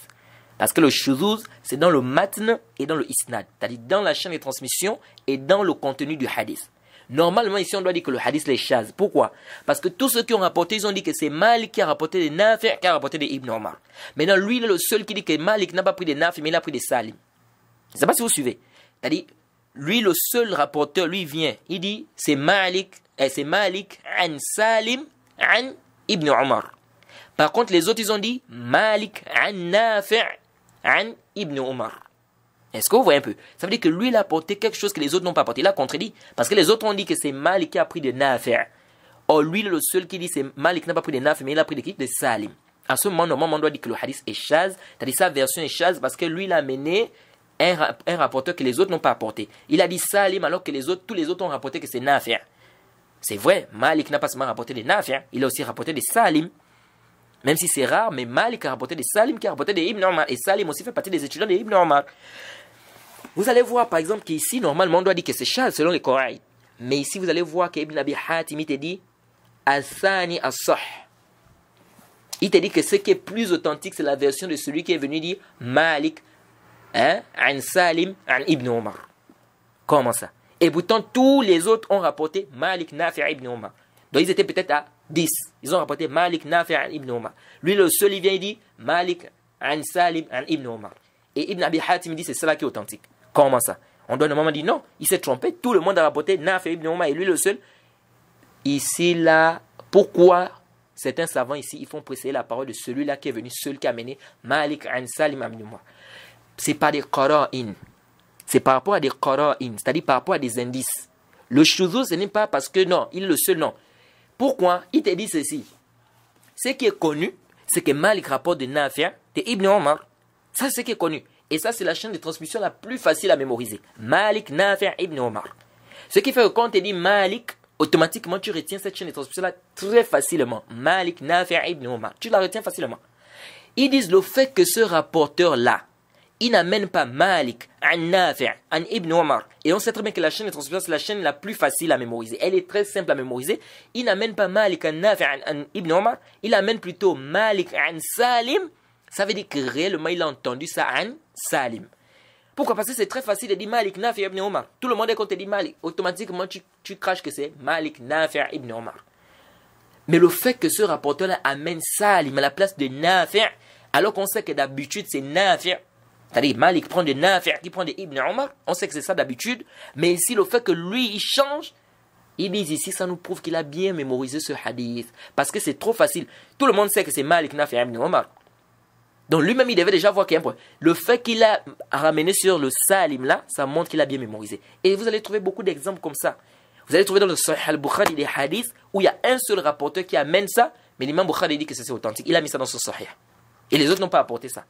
Parce que le shuzuz, c'est dans le matn et dans le isnad, c'est-à-dire dans la chaîne de transmission et dans le contenu du hadith. Normalement, ici, on doit dire que le hadith est shaz. Pourquoi? Parce que tous ceux qui ont rapporté, ils ont dit que c'est Malik qui a rapporté des Nafi', qui a rapporté des Ibn Umar. Maintenant, lui, il est le seul qui dit que Malik n'a pas pris des Nafi', mais il a pris des Salim. Je ne sais pas si vous suivez. C'est-à-dire, lui, le seul rapporteur, lui vient, il dit, c'est Malik an Salim an Ibn Umar. Par contre, les autres, ils ont dit Malik an Nafi' an Ibn Umar. Est-ce que vous voyez un peu? Ça veut dire que lui, il a apporté quelque chose que les autres n'ont pas apporté. Il a contredit. Parce que les autres ont dit que c'est Malik qui a pris de Nafi'. Or, lui, le seul qui dit que c'est Malik qui n'a pas pris de Nafi', mais il a pris de qui? De Salim. À ce moment, normalement, on doit dire que le hadith est shaz. C'est-à-dire sa version est shaz parce que lui, il a amené un rapporteur que les autres n'ont pas apporté. Il a dit Salim alors que tous les autres ont rapporté que c'est Nafi'. C'est vrai, Malik n'a pas seulement rapporté des Nafi', il a aussi rapporté des Salim. Même si c'est rare, mais Malik a rapporté des Salim qui a rapporté des Ibn Umar. Et Salim aussi fait partie des étudiants des Ibn Umar. Vous allez voir par exemple qu'ici, normalement, on doit dire que c'est shadh selon les Coran. Mais ici, vous allez voir qu'Ibn Abi Hatim, il te dit Al-Thani as-Sah. Il te dit que ce qui est plus authentique, c'est la version de celui qui est venu dire Malik, an Salim, an Ibn Umar. Comment ça? Et pourtant, tous les autres ont rapporté Malik, Nafi' Ibn Umar. Donc, ils étaient peut-être à 10. Ils ont rapporté Malik, Nafi' an Ibn Umar. Lui, le seul, il vient, il dit Malik, an Salim, an Ibn Umar. Et Ibn Abi Hatim dit c'est cela qui est authentique. Comment ça? On doit normalement dire non, il s'est trompé. Tout le monde a rapporté Nafi' Ibn Umar et lui le seul. Ici, là, pourquoi certains savants ici, ils font précéder la parole de celui-là qui est venu seul, qui a mené Malik an Salim Ibn Umar? C'est pas des qara'in. C'est par rapport à des qara'in, c'est-à-dire par rapport à des indices. Le shuzuz, ce n'est pas parce que non, il est le seul, non. Pourquoi? Il te dit ceci. Ce qui est connu, c'est que Malik rapporte de Nafi' de Ibn Umar. Ça, c'est ce qui est connu. Et ça, c'est la chaîne de transmission la plus facile à mémoriser. Malik, Nafi' Ibn Umar. Ce qui fait que quand on te dit Malik, automatiquement, tu retiens cette chaîne de transmission-là très facilement. Malik, Nafi' Ibn Umar. Tu la retiens facilement. Ils disent le fait que ce rapporteur-là, il n'amène pas Malik, an Nafi', an Ibn Umar. Et on sait très bien que la chaîne de transmission, c'est la chaîne la plus facile à mémoriser. Elle est très simple à mémoriser. Il n'amène pas Malik, an Nafi', an Ibn Umar. Il amène plutôt Malik, an Salim. Ça veut dire que réellement, il a entendu ça an Salim. Pourquoi? Parce que c'est très facile de dire Malik, Nafi' Ibn Umar. Tout le monde, quand te dit Malik, automatiquement, tu craches que c'est Malik, Nafi' Ibn Umar. Mais le fait que ce rapporteur-là amène Salim à la place de Nafi', alors qu'on sait que d'habitude, c'est Nafi'. C'est-à-dire, Malik prend de Nafi' qui prend de Ibn Umar. On sait que c'est ça d'habitude. Mais ici, le fait que lui, il change, ils disent ici, ça nous prouve qu'il a bien mémorisé ce hadith. Parce que c'est trop facile. Tout le monde sait que c'est Malik, Nafi' Ibn Umar. Donc lui-même, il devait déjà voir qu'il y a un point. Le fait qu'il a ramené sur le Salim là, ça montre qu'il a bien mémorisé. Et vous allez trouver beaucoup d'exemples comme ça. Vous allez trouver dans le Sahih al-Bukhari des hadiths où il y a un seul rapporteur qui amène ça, mais l'imam Bukhari dit que c'est authentique. Il a mis ça dans son Sahih. Et les autres n'ont pas apporté ça.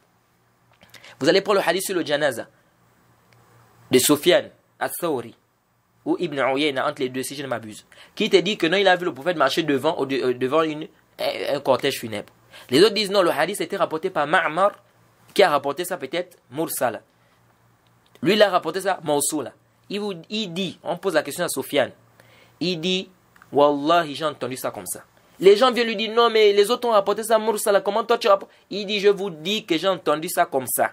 Vous allez prendre le hadith sur le Janaza de Sufyan al-Thawri ou Ibn Uyayna, entre les deux, si je ne m'abuse, qui te dit que non, il a vu le prophète marcher devant un cortège funèbre. Les autres disent non, le hadith était rapporté par Ma'mar qui a rapporté ça peut-être mursala. Lui, il a rapporté ça mawsoula. Il dit, on pose la question à Sofiane, il dit, Wallahi, j'ai entendu ça comme ça. Les gens viennent lui dire, non, mais les autres ont rapporté ça mursala, comment toi tu rapportes? Il dit, je vous dis que j'ai entendu ça comme ça.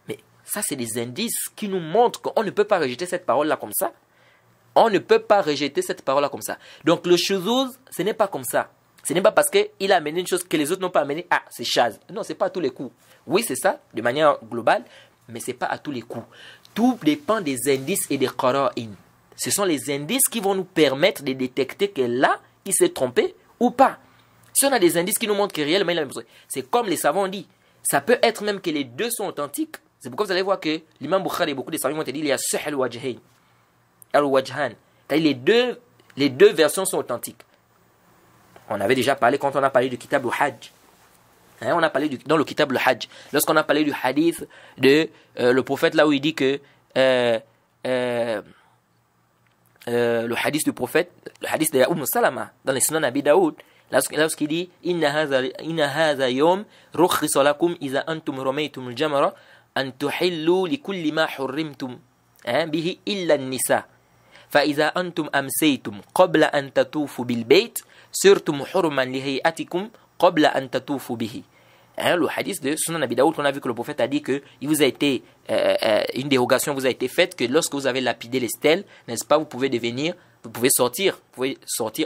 Mais ça, c'est des indices qui nous montrent qu'on ne peut pas rejeter cette parole-là comme ça. On ne peut pas rejeter cette parole-là comme ça. Donc le shuzuz, ce n'est pas comme ça. Ce n'est pas parce qu'il a amené une chose que les autres n'ont pas amené. Ah, c'est chaz. Non, ce n'est pas à tous les coups. Oui, c'est ça, de manière globale, mais ce n'est pas à tous les coups. Tout dépend des indices et des qara'in. Ce sont les indices qui vont nous permettre de détecter que là, il s'est trompé ou pas. Si on a des indices qui nous montrent que réellement il a même chose, c'est comme les savants ont dit. Ça peut être même que les deux sont authentiques. C'est pourquoi vous allez voir que l'imam Bukhari et beaucoup de savants ont dit il y a Sahel Wajhain. Al-Wajhan. Les deux versions sont authentiques. On avait déjà parlé quand on a parlé du Kitab al-Hajj. On a parlé dans le Kitab al-Hajj. Lorsqu'on a parlé du hadith de le prophète, là où il dit que le hadith du prophète, le hadith de Salama, dans les Sunan Abi Daoud, lorsqu'il dit Inna hadha yawm rukhisa lakum iza antum ramaytum al-jamra an tuhillu li kulli ma hurrimtum bihi illa an-nisa. فإذا أنتم أمسيتم قبل أن تطوفوا بالبيت صرتم حرما لهيئتكم قبل أن تطوفوا به. Le hadith de Sunan Abi Daoud, on a vu que le prophète a dit que il vous a été une dérogation vous a été faite que lorsque vous avez lapidé les stèles, n'est-ce pas, vous pouvez sortir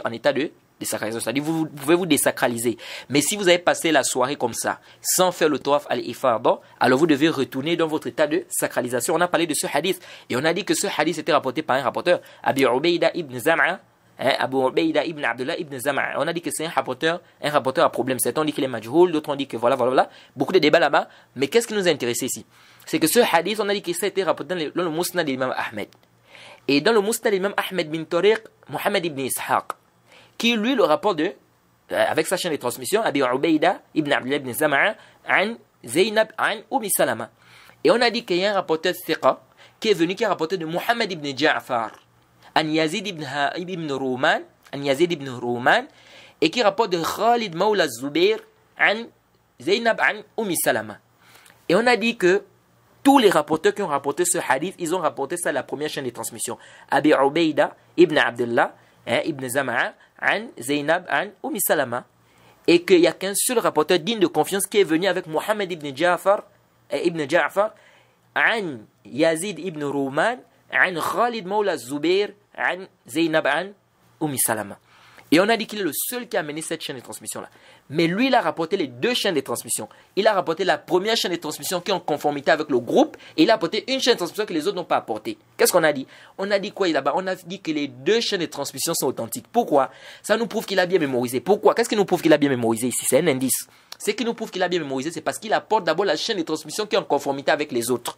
en état de désacralisation, c'est-à-dire vous pouvez vous désacraliser. Mais si vous avez passé la soirée comme ça, sans faire le tawaf al-ifada, alors vous devez retourner dans votre état de sacralisation. On a parlé de ce hadith et on a dit que ce hadith était rapporté par un rapporteur, Abi Ubayda ibn Zam'a, Abu Ubayda ibn Abdullah ibn Zam'a. On a dit que c'est un rapporteur à problème. Certains ont dit qu'il est majhoul, d'autres ont dit que voilà. Beaucoup de débats là-bas. Mais qu'est-ce qui nous a intéressé ici? C'est que ce hadith, on a dit que ça a été rapporté dans le Musnad de l'imam Ahmed. Et dans le Musnad de l'imam Ahmed bin Tariq, Muhammad ibn Ishaq, qui lui le rapport avec sa chaîne de transmission, Abi Ubayda ibn Abdullah ibn Zam'a, an Zainab, an Salama. Et on a dit qu'il y a un rapporteur thiqa qui est venu, qui a rapporté de Muhammad ibn Ja'far, an Yazid ibn Rouman, et qui rapporte de Khalid Mawla Zubair, an Zainab, an Salama. Et on a dit que tous les rapporteurs qui ont rapporté ce hadith, ils ont rapporté ça à la première chaîne de transmission. Abi Ubayda ibn Abdullah, ibn Zam'a, an Zainab, an Salama. Et qu'il n'y a qu'un seul rapporteur digne de confiance qui est venu avec Muhammad ibn Ja'far, an Yazid ibn Rouman, an Khalid Mawla Zubair, an Zainab, an Salama. Et on a dit qu'il est le seul qui a mené cette chaîne de transmission-là. Mais lui, il a rapporté les deux chaînes de transmission. Il a rapporté la première chaîne de transmission qui est en conformité avec le groupe. Et il a apporté une chaîne de transmission que les autres n'ont pas apporté. Qu'est-ce qu'on a dit? On a dit quoi là-bas? On a dit que les deux chaînes de transmission sont authentiques. Pourquoi? Ça nous prouve qu'il a bien mémorisé. Pourquoi? Qu'est-ce qui nous prouve qu'il a bien mémorisé ici? C'est un indice. Ce qui nous prouve qu'il a bien mémorisé, c'est parce qu'il apporte d'abord la chaîne de transmission qui est en conformité avec les autres.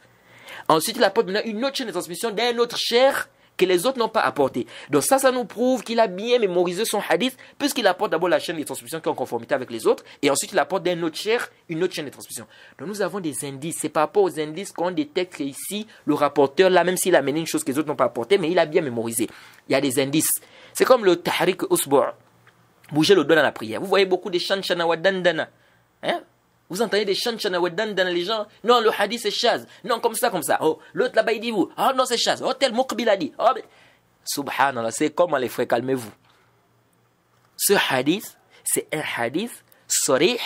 Ensuite, il apporte maintenant une autre chaîne de transmission d'un autre cher que les autres n'ont pas apporté. Donc ça nous prouve qu'il a bien mémorisé son hadith, puisqu'il apporte d'abord la chaîne de transmission qui est en conformité avec les autres, et ensuite il apporte d'un autre cher une autre chaîne de transmission. Donc nous avons des indices. C'est par rapport aux indices qu'on détecte qu'ici, le rapporteur, là, même s'il a amené une chose que les autres n'ont pas apporté, mais il a bien mémorisé. Il y a des indices. C'est comme le tahrik usbu', bouger le doigt dans la prière. Vous voyez beaucoup de chants chanawadandana. Vous entendez des chants chanawadandana, les gens, non, le hadith c'est chaz, non, comme ça. Oh, l'autre là-bas il dit vous, oh non, c'est chaz, oh tel muqbil a dit, oh, mais... Subhanallah, c'est comment les frères, calmez-vous. Ce hadith, c'est un hadith sarih,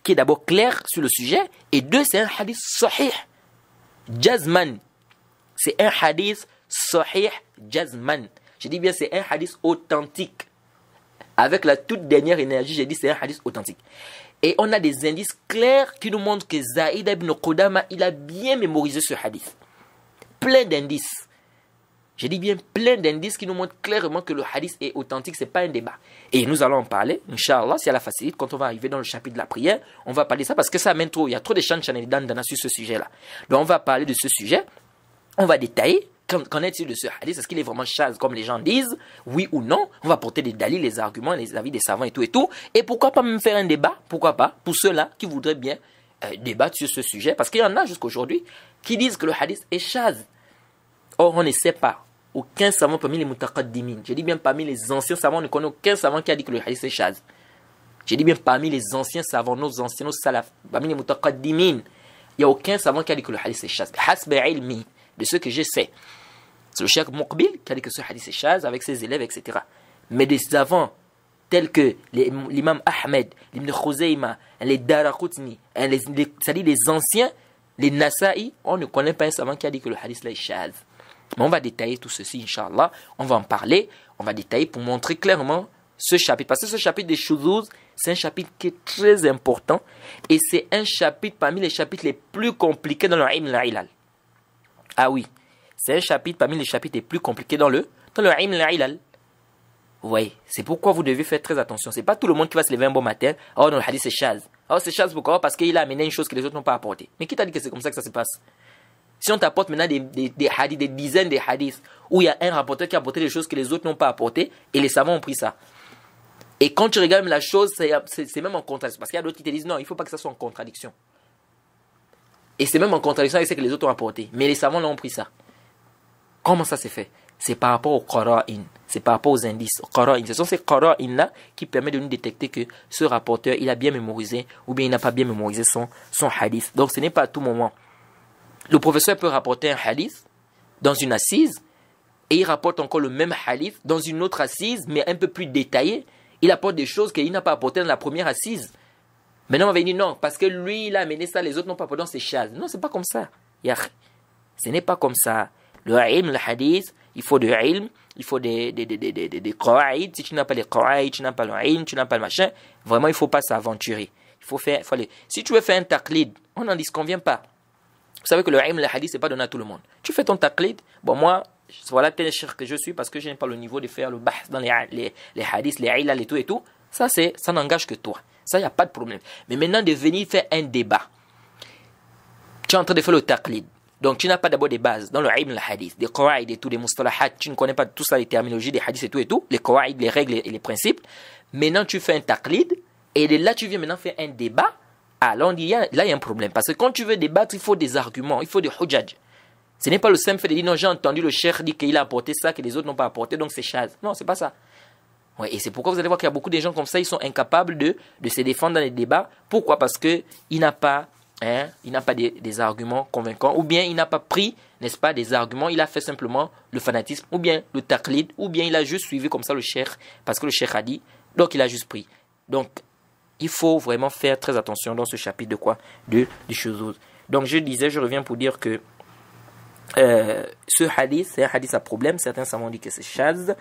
qui est d'abord clair sur le sujet, et deux, c'est un hadith sahih, jazman. C'est un hadith sahih, jazman. Je dis bien, c'est un hadith authentique. Avec la toute dernière énergie, j'ai dit c'est un hadith authentique. Et on a des indices clairs qui nous montrent que Zaïd ibn Qudama, il a bien mémorisé ce hadith. Plein d'indices. Je dis bien plein d'indices qui nous montrent clairement que le hadith est authentique, ce n'est pas un débat. Et nous allons en parler, Inch'Allah, si Allah facilite, quand on va arriver dans le chapitre de la prière, on va parler de ça parce que ça amène trop, il y a trop de chants dans sur ce sujet-là. Donc on va parler de ce sujet, on va détailler. Qu'en est-il de ce hadith? Est-ce qu'il est vraiment chaz comme les gens disent? Oui ou non? On va porter des dalils, les arguments, les avis des savants et tout. Et pourquoi pas même faire un débat? Pourquoi pas? Pour ceux-là qui voudraient bien débattre sur ce sujet. Parce qu'il y en a jusqu'aujourd'hui qui disent que le hadith est chaz. Or, on ne sait pas. Aucun savant parmi les mutaqaddimin, je dis bien parmi les anciens savants, on ne connaît aucun savant qui a dit que le hadith est chaz. J'ai dit bien parmi les anciens savants, nos anciens, nos salaf, parmi les mutaqaddimin, il n'y a aucun savant qui a dit que le hadith est chaz. Hasba ilmi, de ce que je sais. C'est le cheikh Muqbil qui a dit que ce hadith est chaz avec ses élèves, etc. Mais des savants tels que l'imam Ahmed, l'ibn Khuzayma, les Daraqutni, c'est-à-dire les anciens, les Nasa'i, on ne connaît pas un savant qui a dit que le hadith là est chaz. Mais on va détailler tout ceci, Inch'Allah. On va en parler, on va détailler pour montrer clairement ce chapitre. Parce que ce chapitre des shuzuz, c'est un chapitre qui est très important. Et c'est un chapitre parmi les chapitres les plus compliqués dans le ilm al-ilal. Ah oui, c'est un chapitre parmi les chapitres les plus compliqués dans le ilm al-ilal. Oui, c'est pourquoi vous devez faire très attention. C'est pas tout le monde qui va se lever un bon matin. Oh non, le hadith c'est chaz. Oh c'est chaz pourquoi? Parce qu'il a amené une chose que les autres n'ont pas apporté. Mais qui t'a dit que c'est comme ça que ça se passe? Si on t'apporte maintenant des hadiths, des dizaines de hadiths, où il y a un rapporteur qui a apporté des choses que les autres n'ont pas apportées, et les savants ont pris ça. Et quand tu regardes la chose, c'est même en contradiction. Parce qu'il y a d'autres qui te disent non, il ne faut pas que ça soit en contradiction. Et c'est même en contradiction avec ce que les autres ont apporté. Mais les savants l'ont pris ça. Comment ça s'est fait? C'est par rapport aux qara'in. C'est par rapport aux indices. Ce sont ces qara'in-là qui permettent de nous détecter que ce rapporteur, il a bien mémorisé ou bien il n'a pas bien mémorisé son hadith. Donc ce n'est pas à tout moment. Le professeur peut rapporter un hadith dans une assise et il rapporte encore le même hadith dans une autre assise mais un peu plus détaillé. Il apporte des choses qu'il n'a pas apportées dans la première assise. Maintenant on va dire non, parce que lui il a amené ça, les autres n'ont pas apporté dans ses chaz. Non, c'est pas comme ça. Ce n'est pas comme ça. Le ilm, le hadith, il faut de ilm, il faut des qawa'id. Si tu n'as pas les qawa'id, tu n'as pas le ilm, tu n'as pas le machin, vraiment il ne faut pas s'aventurer. Si tu veux faire un taqlid, on n'en disconvient pas. Vous savez que le ilm, le hadith, ce n'est pas donné à tout le monde. Tu fais ton taqlid, bon moi, voilà tel cher que je suis parce que je n'ai pas le niveau de faire le bahth dans les hadiths, les ilal et tout. Ça n'engage que toi. Ça, il n'y a pas de problème. Mais maintenant, de venir faire un débat. Tu es en train de faire le taqlid. Donc, tu n'as pas d'abord des bases dans le ilm, le hadith, des qawa'id et tout, des mustalahat. Tu ne connais pas tout ça, les terminologies des hadiths et tout, les qawa'id, les règles et les principes. Maintenant, tu fais un taqlid. Et de là, tu viens maintenant faire un débat. Alors, on dit, là, il y a un problème. Parce que quand tu veux débattre, il faut des arguments, il faut des hujjaj. Ce n'est pas le simple fait de dire, non, j'ai entendu le cheikh dire qu'il a apporté ça, que les autres n'ont pas apporté, donc c'est chaz. Non, c'est pas ça. Ouais, et c'est pourquoi vous allez voir qu'il y a beaucoup de gens comme ça, ils sont incapables de se défendre dans les débats. Pourquoi? Parce qu'il n'a pas, des arguments convaincants, ou bien il n'a pas pris, n'est-ce pas, des arguments, il a fait simplement le fanatisme, ou bien le taqlid, ou bien il a juste suivi comme ça le cheikh, parce que le cheikh a dit, donc il a juste pris. Donc, il faut vraiment faire très attention dans ce chapitre de quoi? Du shuzuz. Donc je reviens pour dire que ce hadith, c'est un hadith à problème. Certains savants disent que c'est shaz.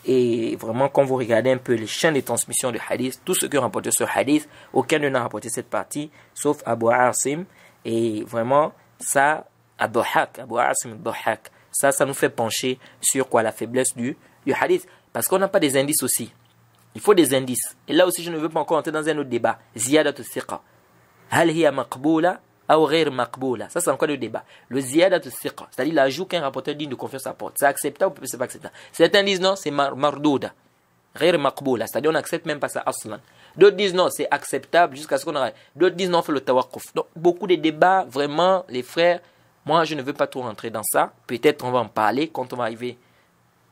Et vraiment, quand vous regardez un peu les chaînes de transmission de hadith, tout ce qui a rapporté ce hadith, aucun n'a rapporté cette partie, sauf Abu Asim. Et vraiment, ça, Abu Asim al-Dhahhak, ça nous fait pencher sur quoi? La faiblesse du hadith. Parce qu'on n'a pas des indices aussi. Il faut des indices. Et là aussi, je ne veux pas encore entrer dans un autre débat. Ziyadatu thiqa. Hal hiya maqboula ou ghayr maqboula. Ça, c'est encore le débat. Le ziyadatu thiqa, c'est-à-dire l'ajout qu'un rapporteur digne de confiance apporte. C'est acceptable ou c'est pas acceptable? Certains disent non, c'est mardouda. Ghayr maqboula. C'est-à-dire on n'accepte même pas ça aslan. D'autres disent non, c'est acceptable jusqu'à ce qu'on arrête. D'autres disent non, on fait le tawaqquf. Donc, beaucoup de débats, vraiment, les frères. Moi, je ne veux pas trop rentrer dans ça. Peut-être on va en parler quand on va arriver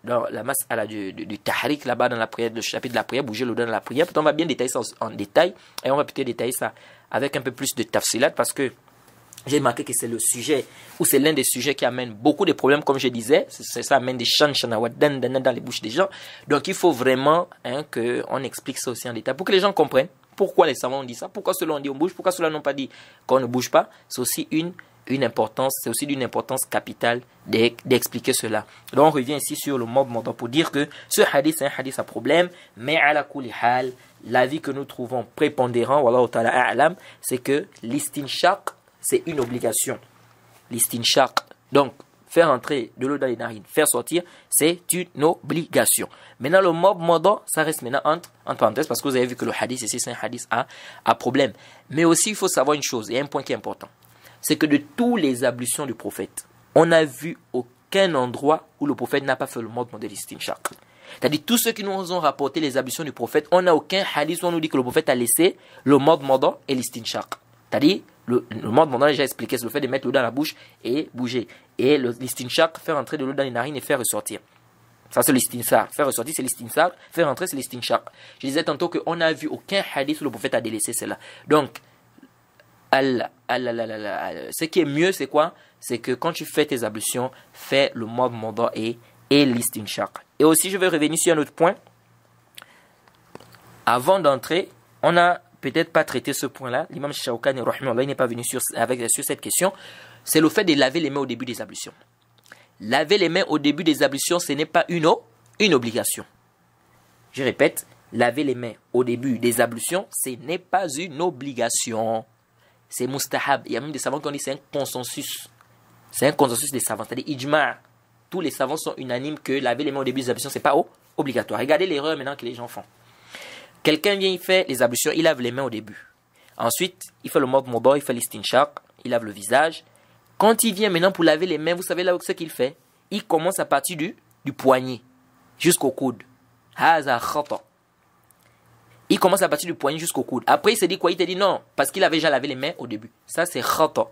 dans la masse du tahrik là-bas dans la prière, le chapitre de la prière, bouger le doigt dans la prière. Peut-être on va bien détailler ça en détail et on va peut-être détailler ça avec un peu plus de tafsilat parce que j'ai remarqué que c'est le sujet ou c'est l'un des sujets qui amène beaucoup de problèmes comme je disais. Ça amène des chanawat dans les bouches des gens. Donc il faut vraiment qu'on explique ça aussi en détail pour que les gens comprennent pourquoi les savants ont dit ça, pourquoi ceux-là ont dit on bouge, pourquoi ceux-là n'ont pas dit qu'on ne bouge pas. C'est aussi une importance, c'est aussi d'une importance capitale d'expliquer cela. Donc on revient ici sur le mob mordant pour dire que ce hadith c'est un hadith à problème, mais à la kulli hal, l'avis que nous trouvons prépondérant, wallahu ta'ala a'lam, c'est que l'istinshaq c'est une obligation. L'istinshaq, donc faire entrer de l'eau dans les narines, faire sortir, c'est une obligation. Maintenant le mob mordant, ça reste maintenant entre parenthèses parce que vous avez vu que le hadith ici c'est un hadith à problème. Mais aussi il faut savoir une chose, il y a un point qui est important. C'est que de tous les ablutions du prophète, on n'a vu aucun endroit où le prophète n'a pas fait le mode de l'istinshaq. C'est-à-dire, tous ceux qui nous ont rapporté les ablutions du prophète, on n'a aucun hadith où on nous dit que le prophète a laissé le mode mordant et l'istinshaq. C'est-à-dire, le mode mordant, j'ai déjà expliqué, c'est le fait de mettre l'eau dans la bouche et bouger. Et l'istinshaq, faire entrer de l'eau dans les narines et faire ressortir. Ça, c'est l'istinsar. Faire ressortir, c'est l'istinsar. Faire rentrer, c'est l'istinshaq. Je disais tantôt qu'on n'a vu aucun hadith où le prophète a délaissé cela. Donc, ce qui est mieux, c'est quoi? C'est que quand tu fais tes ablutions, fais le mode mada et l'istinshaq. Et aussi, je vais revenir sur un autre point. Avant d'entrer, on n'a peut-être pas traité ce point-là. L'imam Shawkani, il n'est pas venu sur cette question. C'est le fait de laver les mains au début des ablutions. Laver les mains au début des ablutions, ce n'est pas une obligation. Je répète, laver les mains au début des ablutions, ce n'est pas une obligation. C'est mustahab. Il y a même des savants qui ont dit que c'est un consensus. C'est un consensus des savants. C'est-à-dire, ijma'. Tous les savants sont unanimes que laver les mains au début des ablutions, ce n'est pas obligatoire. Regardez l'erreur maintenant que les gens font. Quelqu'un vient, il fait les ablutions, il lave les mains au début. Ensuite, il fait le mode mada, il fait l'istinshaq, il lave le visage. Quand il vient maintenant pour laver les mains, vous savez là ce qu'il fait? Il commence à partir du poignet jusqu'au coude. Haza khata. Il commence à partir du poignet jusqu'au coude. Après, il se dit quoi? Il te dit non, parce qu'il avait déjà lavé les mains au début. Ça, c'est khata.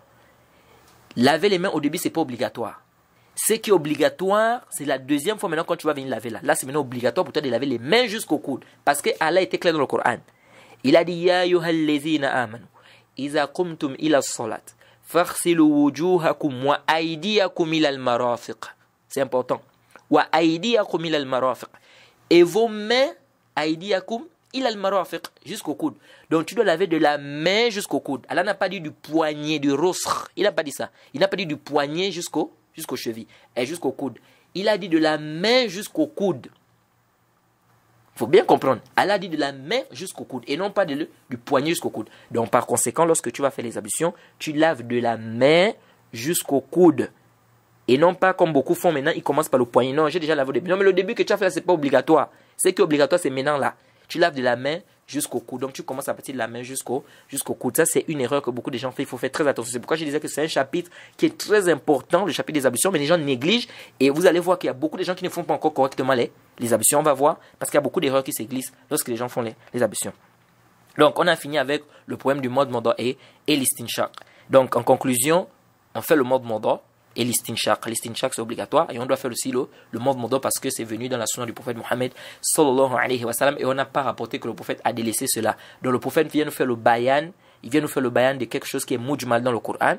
Laver les mains au début, c'est pas obligatoire. Ce qui est obligatoire, c'est la deuxième fois maintenant quand tu vas venir laver là. Là, c'est maintenant obligatoire pour toi de laver les mains jusqu'au coude. Parce que Allah était clair dans le Coran. Il a dit Ya ayyuhallazina amanu iza qumtum ila as-salat faghsilu wujuhakum wa aydiyakum ila al-marafiq. C'est important. Wa aydiyakum ila al-marafiq. Et vos mains, aydiyakum ila al-marafiq, jusqu'au coude. Donc tu dois laver de la main jusqu'au coude. Allah n'a pas dit du poignet, du rosr. Il n'a pas dit ça. Il n'a pas dit du poignet jusqu'aux chevilles et jusqu'au coude. Il a dit de la main jusqu'au coude. Il faut bien comprendre. Allah a dit de la main jusqu'au coude et non pas du poignet jusqu'au coude. Donc par conséquent, lorsque tu vas faire les ablutions, tu laves de la main jusqu'au coude. Et non pas comme beaucoup font maintenant, ils commencent par le poignet. Non, j'ai déjà lavé au début. Non, mais le début que tu as fait là, c'est pas obligatoire. Ce qui est obligatoire, c'est maintenant là. Tu laves de la main jusqu'au coude. Donc tu commences à partir de la main jusqu'au coude. Ça, c'est une erreur que beaucoup de gens font. Il faut faire très attention. C'est pourquoi je disais que c'est un chapitre qui est très important, le chapitre des ablutions, mais les gens négligent. Et vous allez voir qu'il y a beaucoup de gens qui ne font pas encore correctement les ablutions. On va voir, parce qu'il y a beaucoup d'erreurs qui se glissent lorsque les gens font les ablutions. Donc, on a fini avec le problème du mode mada et l'istinshaq. Donc, en conclusion, on fait le mode mada et l'istinshaq. L'istinshaq, c'est obligatoire. Et on doit faire aussi le mode mada parce que c'est venu dans la sunna du prophète Mohammed sallallahu alayhi wa sallam. Et on n'a pas rapporté que le prophète a délaissé cela. Donc le prophète vient nous faire le bayan. Il vient nous faire le bayan de quelque chose qui est mujmal dans le Coran.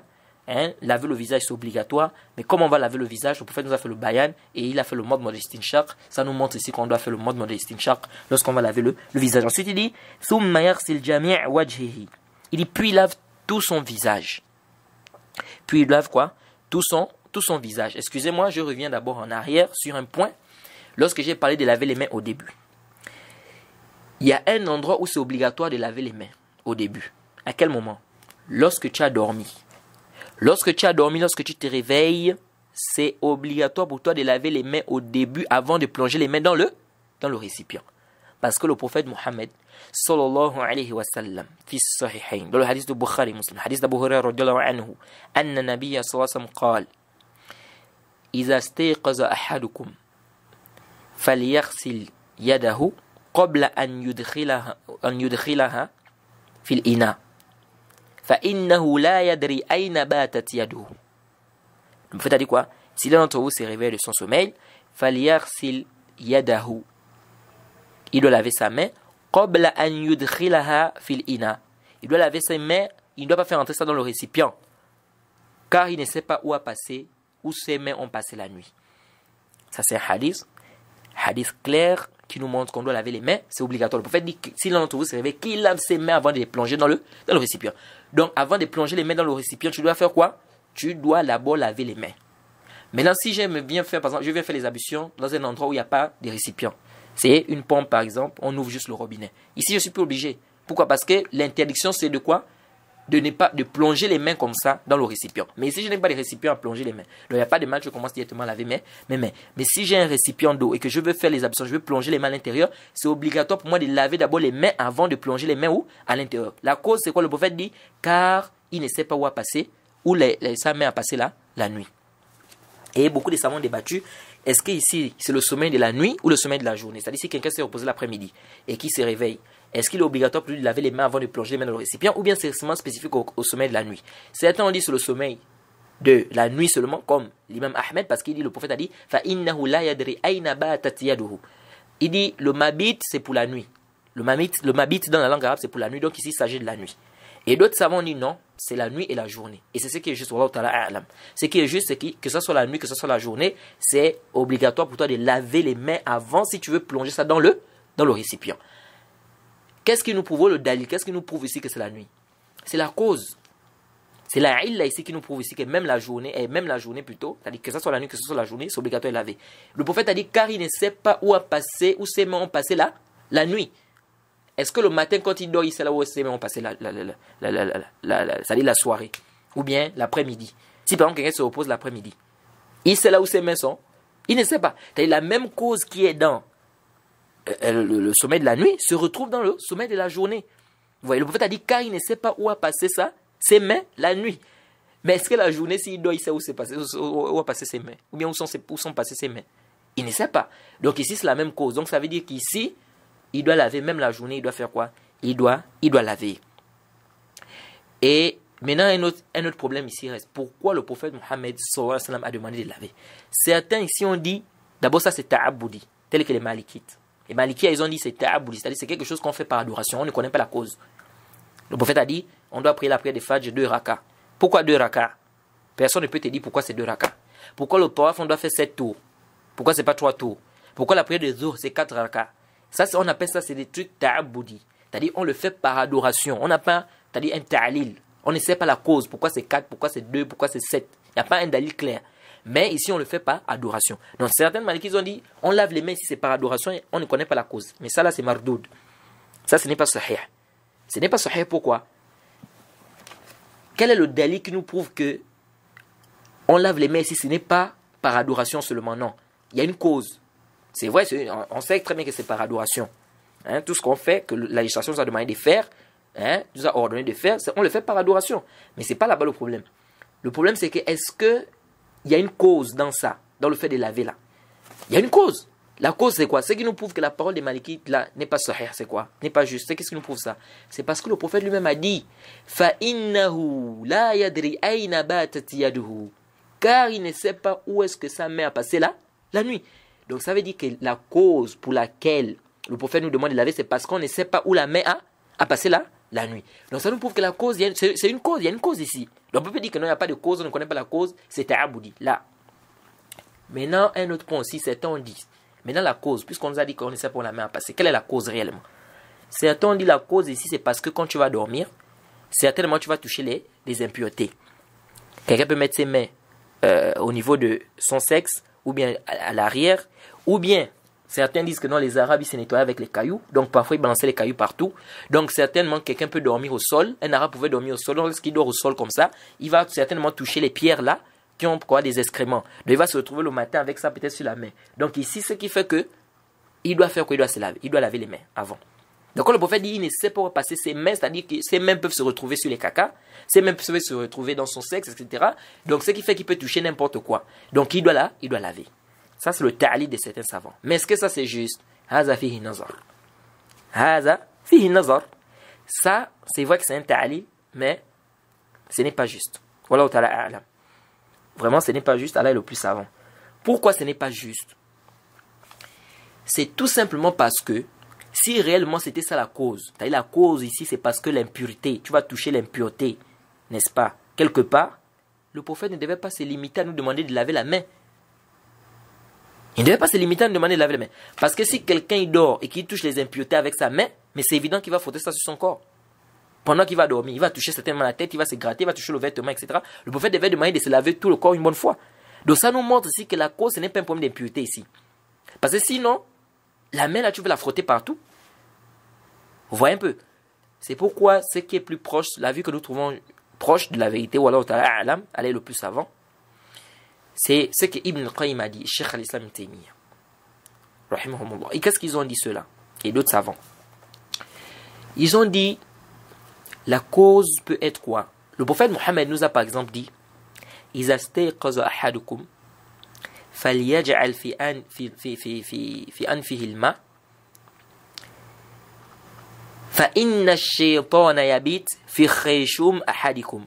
Laver le visage, c'est obligatoire. Mais comme on va laver le visage, le prophète nous a fait le bayan. Et il a fait le mode mada istinshaq. Ça nous montre ici qu'on doit faire le mode mada istinshaq lorsqu'on va laver le visage. Ensuite, il dit thumma yaghsil jami' wajhihi. Il dit puis il lave tout son visage. Puis il lave quoi? Tout son visage. Excusez-moi, je reviens d'abord en arrière sur un point. Lorsque j'ai parlé de laver les mains au début, il y a un endroit où c'est obligatoire de laver les mains au début. À quel moment? Lorsque tu as dormi. Lorsque tu as dormi, lorsque tu te réveilles, c'est obligatoire pour toi de laver les mains au début avant de plonger les mains dans le récipient. Parce que le prophète Mohammed sallallahu alayhi wa sallam fi sahihayn, dans le hadith de Bukhari Muslim, hadith d'Abu Hurairah radiyallahu anhu, anna nabiyya sallallahu alayhi wa sallam qala إذا استيقظ أحدكم فليغسل يده قبل أن يدخلها في الإناء فإنه لا يدري أين باتت يده. Le prophète a dit quoi? Si l'un d'entre vous s'est réveillé de son sommeil, فليغسل يده, il doit laver sa main قبل أن يدخلها في الإناء. Il doit laver ses mains, il ne doit pas faire entrer ça dans le récipient car il ne sait pas où ses mains ont passé la nuit. Ça c'est un hadith clair qui nous montre qu'on doit laver les mains, c'est obligatoire. Le prophète dit que si l'un d'entre vous se réveille, qu'il lave ses mains avant de les plonger dans le récipient. Donc avant de plonger les mains dans le récipient, tu dois faire quoi? Tu dois d'abord laver les mains. Maintenant si j'aime bien faire, par exemple, je viens faire les ablutions dans un endroit où il n'y a pas de récipient. C'est une pompe par exemple, on ouvre juste le robinet. Ici je suis plus obligé. Pourquoi? Parce que l'interdiction c'est de quoi? De plonger les mains comme ça dans le récipient. Mais si je n'ai pas de récipient à plonger les mains, donc il n'y a pas de mal, je commence directement à laver mes mains. Mais si j'ai un récipient d'eau et que je veux faire les ablutions, je veux plonger les mains à l'intérieur, c'est obligatoire pour moi de laver d'abord les mains avant de plonger les mains à l'intérieur. La cause, c'est quoi? Le prophète dit, car il ne sait pas où sa main a passé la nuit. Et beaucoup de savants ont débattu, est-ce que ici c'est le sommeil de la nuit ou le sommeil de la journée? C'est-à-dire si quelqu'un s'est reposé l'après-midi et qui se réveille, est-ce qu'il est obligatoire pour lui de laver les mains avant de plonger les mains dans le récipient ou bien c'est seulement spécifique au sommeil de la nuit? Certains ont dit c'est le sommeil de la nuit seulement, comme l'imam Ahmed, parce qu'il dit, le prophète a dit, فَإِنَّهُ لَا يَدْرِ أَيْنَ بَاتَتْ يَدُهُ. Il dit, le mabit, c'est pour la nuit. Le mabit dans la langue arabe, c'est pour la nuit, donc ici, il s'agit de la nuit. Et d'autres savants disent non, c'est la nuit et la journée. Et c'est ce qui est juste, wallahu ta'ala a'lam. Ce qui est juste, c'est que ce soit la nuit, que ce soit la journée, c'est obligatoire pour toi de laver les mains avant si tu veux plonger ça dans le récipient. Qu'est-ce qui nous prouve le dalil? Qu'est-ce qui nous prouve ici que c'est la nuit? C'est la cause. C'est la illa ici qui nous prouve ici que même la journée plutôt, c'est-à-dire que ce soit la nuit, que ce soit la journée, c'est obligatoire de laver. Le prophète a dit, car il ne sait pas où ses mains ont passé la nuit. Est-ce que le matin, quand il dort, il sait là où ses mains ont passé c'est-à-dire la soirée, ou bien l'après-midi? Si par exemple quelqu'un se repose l'après-midi, il sait là où ses mains sont? Il ne sait pas. C'est-à-dire la même cause qui est dans le sommeil de la nuit se retrouve dans le sommeil de la journée. Vous voyez, le prophète a dit, car il ne sait pas où a passé ses mains la nuit. Mais est-ce que la journée, s'il dort, il sait où a passé ses mains? Ou bien où sont passées ses mains? Il ne sait pas. Donc ici, c'est la même cause. Donc ça veut dire qu'ici, il doit laver même la journée. Il doit faire quoi? Il doit laver. Et maintenant, un autre problème ici reste. Pourquoi le prophète Mohammed sallallahu alayhi wa sallam a demandé de laver? Certains ici ont dit, d'abord ça c'est ta'aboudi, tel que les malikites. Les malikites, ils ont dit c'est ta'aboudi, c'est-à-dire c'est quelque chose qu'on fait par adoration, on ne connaît pas la cause. Le prophète a dit, on doit prier la prière de Fajr 2 rakas. Pourquoi 2 rakas? Personne ne peut te dire pourquoi c'est 2 rakas. Pourquoi le tawaf, on doit faire 7 tours? Pourquoi c'est pas 3 tours? Pourquoi la prière de Zuhr, c'est 4 rakas? Ça, on appelle ça, c'est des trucs ta'aboudi. C'est-à-dire, on le fait par adoration. On n'a pas, c'est-à-dire un ta'lil. On ne sait pas la cause. Pourquoi c'est 4, pourquoi c'est 2, pourquoi c'est 7. Il n'y a pas un dalil clair. Mais ici, on le fait par adoration. Donc, certains malikis ont dit, on lave les mains si c'est par adoration et on ne connaît pas la cause. Mais ça, là, c'est mardoud. Ça, ce n'est pas sahih. Ce n'est pas sahih, pourquoi? Quel est le dalil qui nous prouve que on lave les mains si ce n'est pas par adoration seulement? Non. Il y a une cause. C'est vrai, on sait très bien que c'est par adoration. Hein, tout ce qu'on fait, que la législation nous a demandé de faire, nous a ordonné de faire, on le fait par adoration. Mais ce n'est pas là-bas le problème. Le problème, c'est que est-ce qu'il y a une cause dans ça, dans le fait de laver là? Il y a une cause. La cause, c'est quoi? Ce qui nous prouve que la parole des Malikites là n'est pas sahih, c'est quoi? N'est pas juste. Qu'est-ce qui nous prouve ça? C'est parce que le prophète lui-même a dit فَإِنَّهُ لَا يَدْرِ أَيْنَ بَاتَتْ يَدُهُ. Car il ne sait pas où est-ce que sa main a passé là, la nuit. Donc ça veut dire que la cause pour laquelle le prophète nous demande de laver, c'est parce qu'on ne sait pas où la main a passé là, la nuit. Donc ça nous prouve que la cause, c'est une cause, il y a une cause ici. Donc on peut dire que non, il n'y a pas de cause, on ne connaît pas la cause, c'est ta'aboudi, là. Maintenant, un autre point aussi, certains ont dit, maintenant la cause, puisqu'on nous a dit qu'on ne sait pas où la main a passé, quelle est la cause réellement? Certains ont dit la cause ici, c'est parce que quand tu vas dormir, certainement tu vas toucher les impuretés. Quelqu'un peut mettre ses mains au niveau de son sexe, ou bien à l'arrière, ou bien certains disent que non, les Arabes ils se nettoient avec les cailloux, donc parfois ils balançaient les cailloux partout. Donc certainement quelqu'un peut dormir au sol, un Arabe pouvait dormir au sol, donc lorsqu'il dort au sol comme ça, il va certainement toucher les pierres là qui ont quoi, des excréments. Donc il va se retrouver le matin avec ça peut-être sur la main. Donc ici, ce qui fait que il doit faire quoi? Il doit se laver, il doit laver les mains avant. Donc quand le prophète dit il ne sait pas où passer ses mains, c'est-à-dire que ses mains peuvent se retrouver sur les cacas, ses mains peuvent se retrouver dans son sexe, etc. Donc ce qui fait qu'il peut toucher n'importe quoi. Donc il doit laver. Ça c'est le ta'lid de certains savants. Mais est-ce que ça c'est juste? Haza fihi nazar. Haza fihi nazar. Ça, c'est vrai que c'est un ta'lid, mais ce n'est pas juste. Wallahu ta'ala a'lam. Vraiment, ce n'est pas juste. Allah est le plus savant. Pourquoi ce n'est pas juste? C'est tout simplement parce que si réellement c'était ça la cause, la cause ici c'est parce que l'impureté, tu vas toucher l'impureté, n'est-ce pas? Quelque part, le prophète ne devait pas se limiter à nous demander de laver la main. Il ne devait pas se limiter à nous demander de laver la main. Parce que si quelqu'un dort et qu'il touche les impuretés avec sa main, mais c'est évident qu'il va frotter ça sur son corps. Pendant qu'il va dormir, il va toucher certainement la tête, il va se gratter, il va toucher le vêtement, etc. Le prophète devait demander de se laver tout le corps une bonne fois. Donc ça nous montre ici que la cause, ce n'est pas un problème d'impureté ici. Parce que sinon, la main là, tu veux la frotter partout. Vous voyez un peu. C'est pourquoi ce qui est plus proche, la vue que nous trouvons proche de la vérité, ou alors ta'ala, elle est le plus savant, c'est ce que Ibn al-Qayyim a dit, Cheikh al-Islam Ibn Taymiyyah. Rahimahumullah. Et qu'est-ce qu'ils ont dit ceux-là? Et d'autres savants. Ils ont dit, la cause peut être quoi? Le prophète Mohammed nous a par exemple dit, إذا استيقظ أحدكم فليجعل في أنفه الماء فإن الشيطان يبيت في خيشوم أحدكم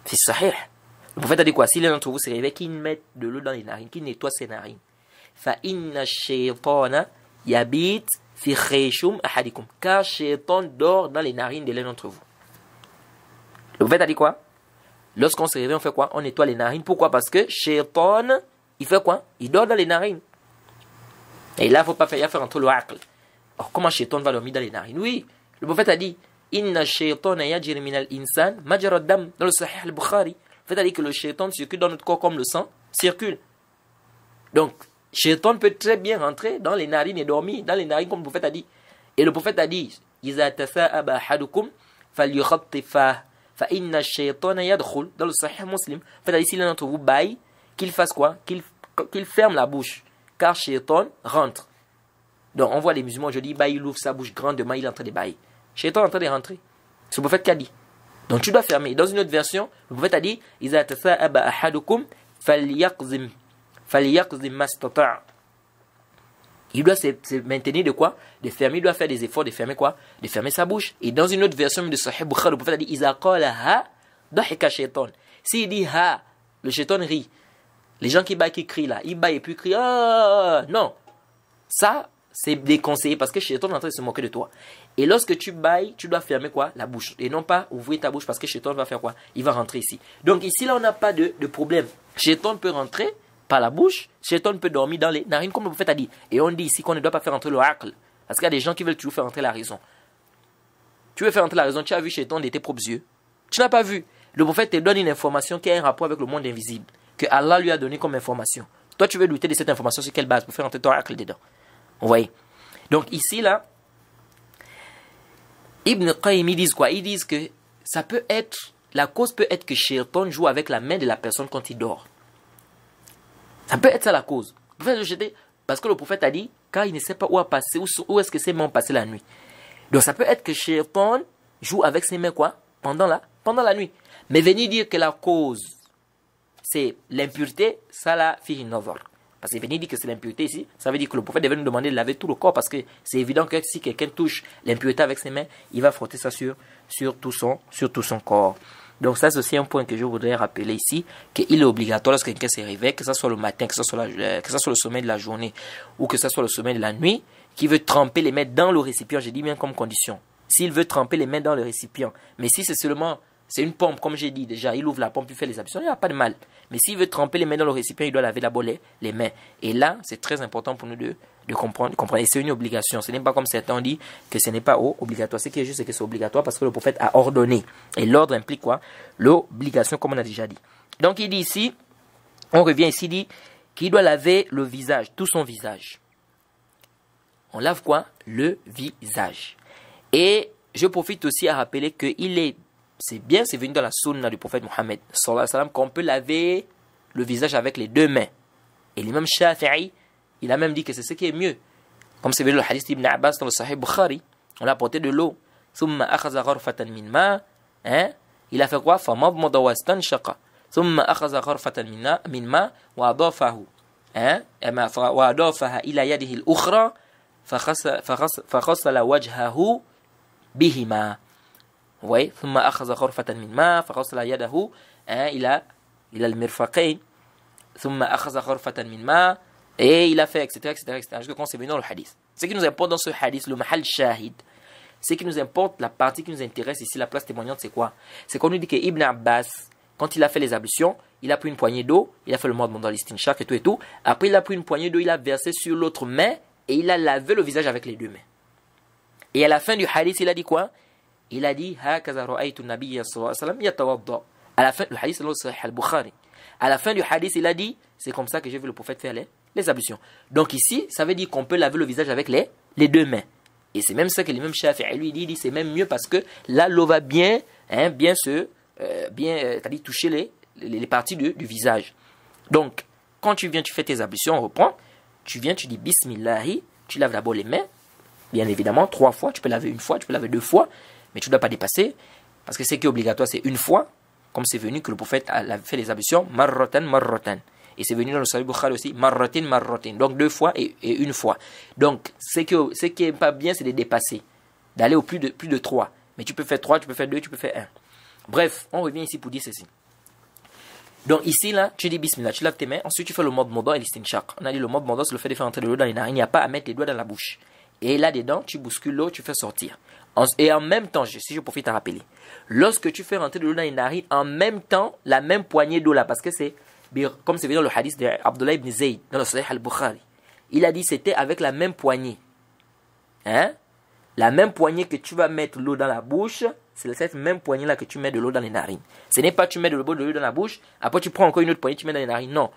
في الصحيح. Le prophète a dit quoi? Si l'un d'entre vous se réveille, qu'il mette de l'eau dans les narines, qu'il nettoie ses narines. Fa inna shaytana yabit fi khayshum ahadikum. Car shaytan dort dans les narines de l'un d'entre vous. Le prophète a dit quoi? Lorsqu'on se réveille, on fait quoi? On nettoie les narines. Pourquoi? Parce que shaytan, il fait quoi? Il dort dans les narines. Et là, il ne faut pas faire entre le aql. Alors, comment shaytan va dormir dans les narines? Oui, le prophète a dit inna shaytana yajri min al-insan majra ad-dam dans le Sahih al-Bukhari. Le prophète a dit que le shaytan circule dans notre corps comme le sang circule. Donc, shaytan peut très bien rentrer dans les narines et dormir dans les narines comme le prophète a dit. Et le prophète a dit iza tasa'aba ahadukum falyukhattifa fa inna shaytana yadkhul dans le Sahih Muslim. Le prophète a dit si l'un d'entre vous baille, qu'il fasse quoi? Qu'il ferme la bouche, car shaytan rentre. Donc on voit les musulmans aujourd'hui, il ouvre sa bouche grande, demain il est en train de bailler. Shaytan est en train de rentrer. C'est le prophète qui a dit. Donc tu dois fermer. Dans une autre version, le prophète a dit iza tasa'aba ahadukum falyaqzim mastata'. Il doit se maintenir de quoi? De fermer, il doit faire des efforts de fermer quoi? De fermer sa bouche. Et dans une autre version de Sahih Bukhari, le prophète a dit iza qala ha dahika shaytan. S'il dit ha, le shaytan rit. Les gens qui baillent, qui crient là, ils baillent et puis crient ah, non. Ça, c'est déconseillé parce que shaytan est en train de se moquer de toi. Et lorsque tu bailles, tu dois fermer quoi? La bouche. Et non pas ouvrir ta bouche parce que shaytan va faire quoi? Il va rentrer ici. Donc ici, là, on n'a pas de problème. Shaytan peut rentrer par la bouche, shaytan peut dormir dans les narines comme le prophète a dit. Et on dit ici qu'on ne doit pas faire entrer le aql. Parce qu'il y a des gens qui veulent toujours faire entrer la raison. Tu veux faire entrer la raison, tu as vu shaytan de tes propres yeux. Tu n'as pas vu. Le prophète te donne une information qui a un rapport avec le monde invisible. Que Allah lui a donné comme information. Toi, tu veux douter de cette information sur quelle base pour faire entrer ton aql dedans. Vous voyez? Donc ici, là, Ibn Qayyim, ils disent quoi? Ils disent que ça peut être, la cause peut être que shaytan joue avec la main de la personne quand il dort. Ça peut être ça la cause. Parce que le prophète a dit, car il ne sait pas où a passé, où est-ce que ses mains ont passé la nuit. Donc ça peut être que shaytan joue avec ses mains quoi? Pendant la nuit. Mais venir dire que la cause, c'est l'impureté, ça la fihi nazar. Parce que venir dire que c'est l'impureté ici, ça veut dire que le prophète devait nous demander de laver tout le corps, parce que c'est évident que si quelqu'un touche l'impureté avec ses mains, il va frotter ça sur tout son corps. Donc ça c'est aussi un point que je voudrais rappeler ici, qu'il est obligatoire lorsque quelqu'un se réveille, que ce soit le matin, que ce soit le sommet de la journée, ou que ce soit le sommet de la nuit, qui veut tremper les mains dans le récipient, j'ai dit bien comme condition. S'il veut tremper les mains dans le récipient, mais si c'est seulement, c'est une pompe, comme j'ai dit déjà, il ouvre la pompe, il fait les ablutions, il n'y a pas de mal. Mais s'il veut tremper les mains dans le récipient, il doit laver d'abord les mains. Et là, c'est très important pour nous de comprendre. Et c'est une obligation. Ce n'est pas comme certains ont dit que ce n'est pas obligatoire. Ce qui est juste, c'est que c'est obligatoire parce que le prophète a ordonné. Et l'ordre implique quoi? L'obligation, comme on a déjà dit. Donc il dit ici, on revient ici, il dit qu'il doit laver le visage, tout son visage. On lave quoi? Le visage. Et je profite aussi à rappeler que c'est venu dans la sunna du prophète Mohammed sallallahu alayhi wa sallam qu'on peut laver le visage avec les deux mains. Et l'imam Shafi'i, il a même dit que c'est ce qui est mieux. Comme c'est venu le hadith d'Ibn Abbas dans le Sahih Bukhari, on a apporté de l'eau. Thumma akhadha gharfatan min ma, il a fait quoi? Famadmada wastanshaqa. Thumma akhadha gharfatan min ma wa adafahu. Wa adafaha ila yadihi al-ukhra fakhassala wajhahu bihima. Oui, ثم أخذ غرفة من ماء فغسل يده إلى المرفقين ثم أخذ غرفة من ماء et il a fait etc jusqu'à quand c'est venu dans le hadith. Ce qui nous importe dans ce hadith, le mahal shahid, ce qui nous importe, la partie qui nous intéresse ici, la place témoignante, c'est quoi? C'est qu'on nous dit que Ibn Abbas, quand il a fait les ablutions, il a pris une poignée d'eau, il a fait le mode dans l'istinshaq et tout, après il a pris une poignée d'eau, il a versé sur l'autre main et il a lavé le visage avec les deux mains. Et à la fin du hadith, il a dit quoi? Il a dit hakaza ra'aytu an-nabiyya sallallahu alayhi wa sallam yatawadda. À la fin du hadith, c'est Sahih al-Bukhari. À la fin du hadith, il a dit c'est comme ça que j'ai vu le prophète faire les ablutions. Donc ici, ça veut dire qu'on peut laver le visage avec les deux mains. Et c'est même ça que l'imam Shafi'i lui dit c'est même mieux parce que là l'eau va bien toucher les parties du visage. Donc quand tu viens, tu fais tes ablutions, on reprend, tu viens, tu dis bismillahi, tu laves d'abord les mains, bien évidemment 3 fois, tu peux laver une fois, tu peux laver 2 fois. Mais tu ne dois pas dépasser, parce que ce qui est obligatoire, c'est une fois, comme c'est venu que le prophète a fait les ablutions, marrotan. Et c'est venu dans le Sahih Bukhari aussi, marrotin. Donc 2 fois et une fois. Donc ce qui n'est pas bien, c'est de dépasser, d'aller au plus de 3. Mais tu peux faire 3, tu peux faire 2, tu peux faire 1. Bref, on revient ici pour dire ceci. Donc ici, là, tu dis bismillah, tu laves tes mains, ensuite tu fais le mode modo et l'istinshaq. On a dit le mode modo, c'est le fait de faire entrer de l'eau dans les narines. Il n'y a pas à mettre les doigts dans la bouche. Et là-dedans, tu bouscules l'eau, tu fais sortir. Et en même temps, si je profite à rappeler, lorsque tu fais rentrer de l'eau dans les narines, en même temps, la même poignée d'eau là, parce que c'est, comme c'est dans le hadith d'Abdullah ibn Zayd, dans le Sahih al-Bukhari, il a dit c'était avec la même poignée. Hein? La même poignée que tu vas mettre l'eau dans la bouche, c'est cette même poignée là que tu mets de l'eau dans les narines. Ce n'est pas tu mets de l'eau dans la bouche, après tu prends encore une autre poignée, tu mets dans les narines. Non.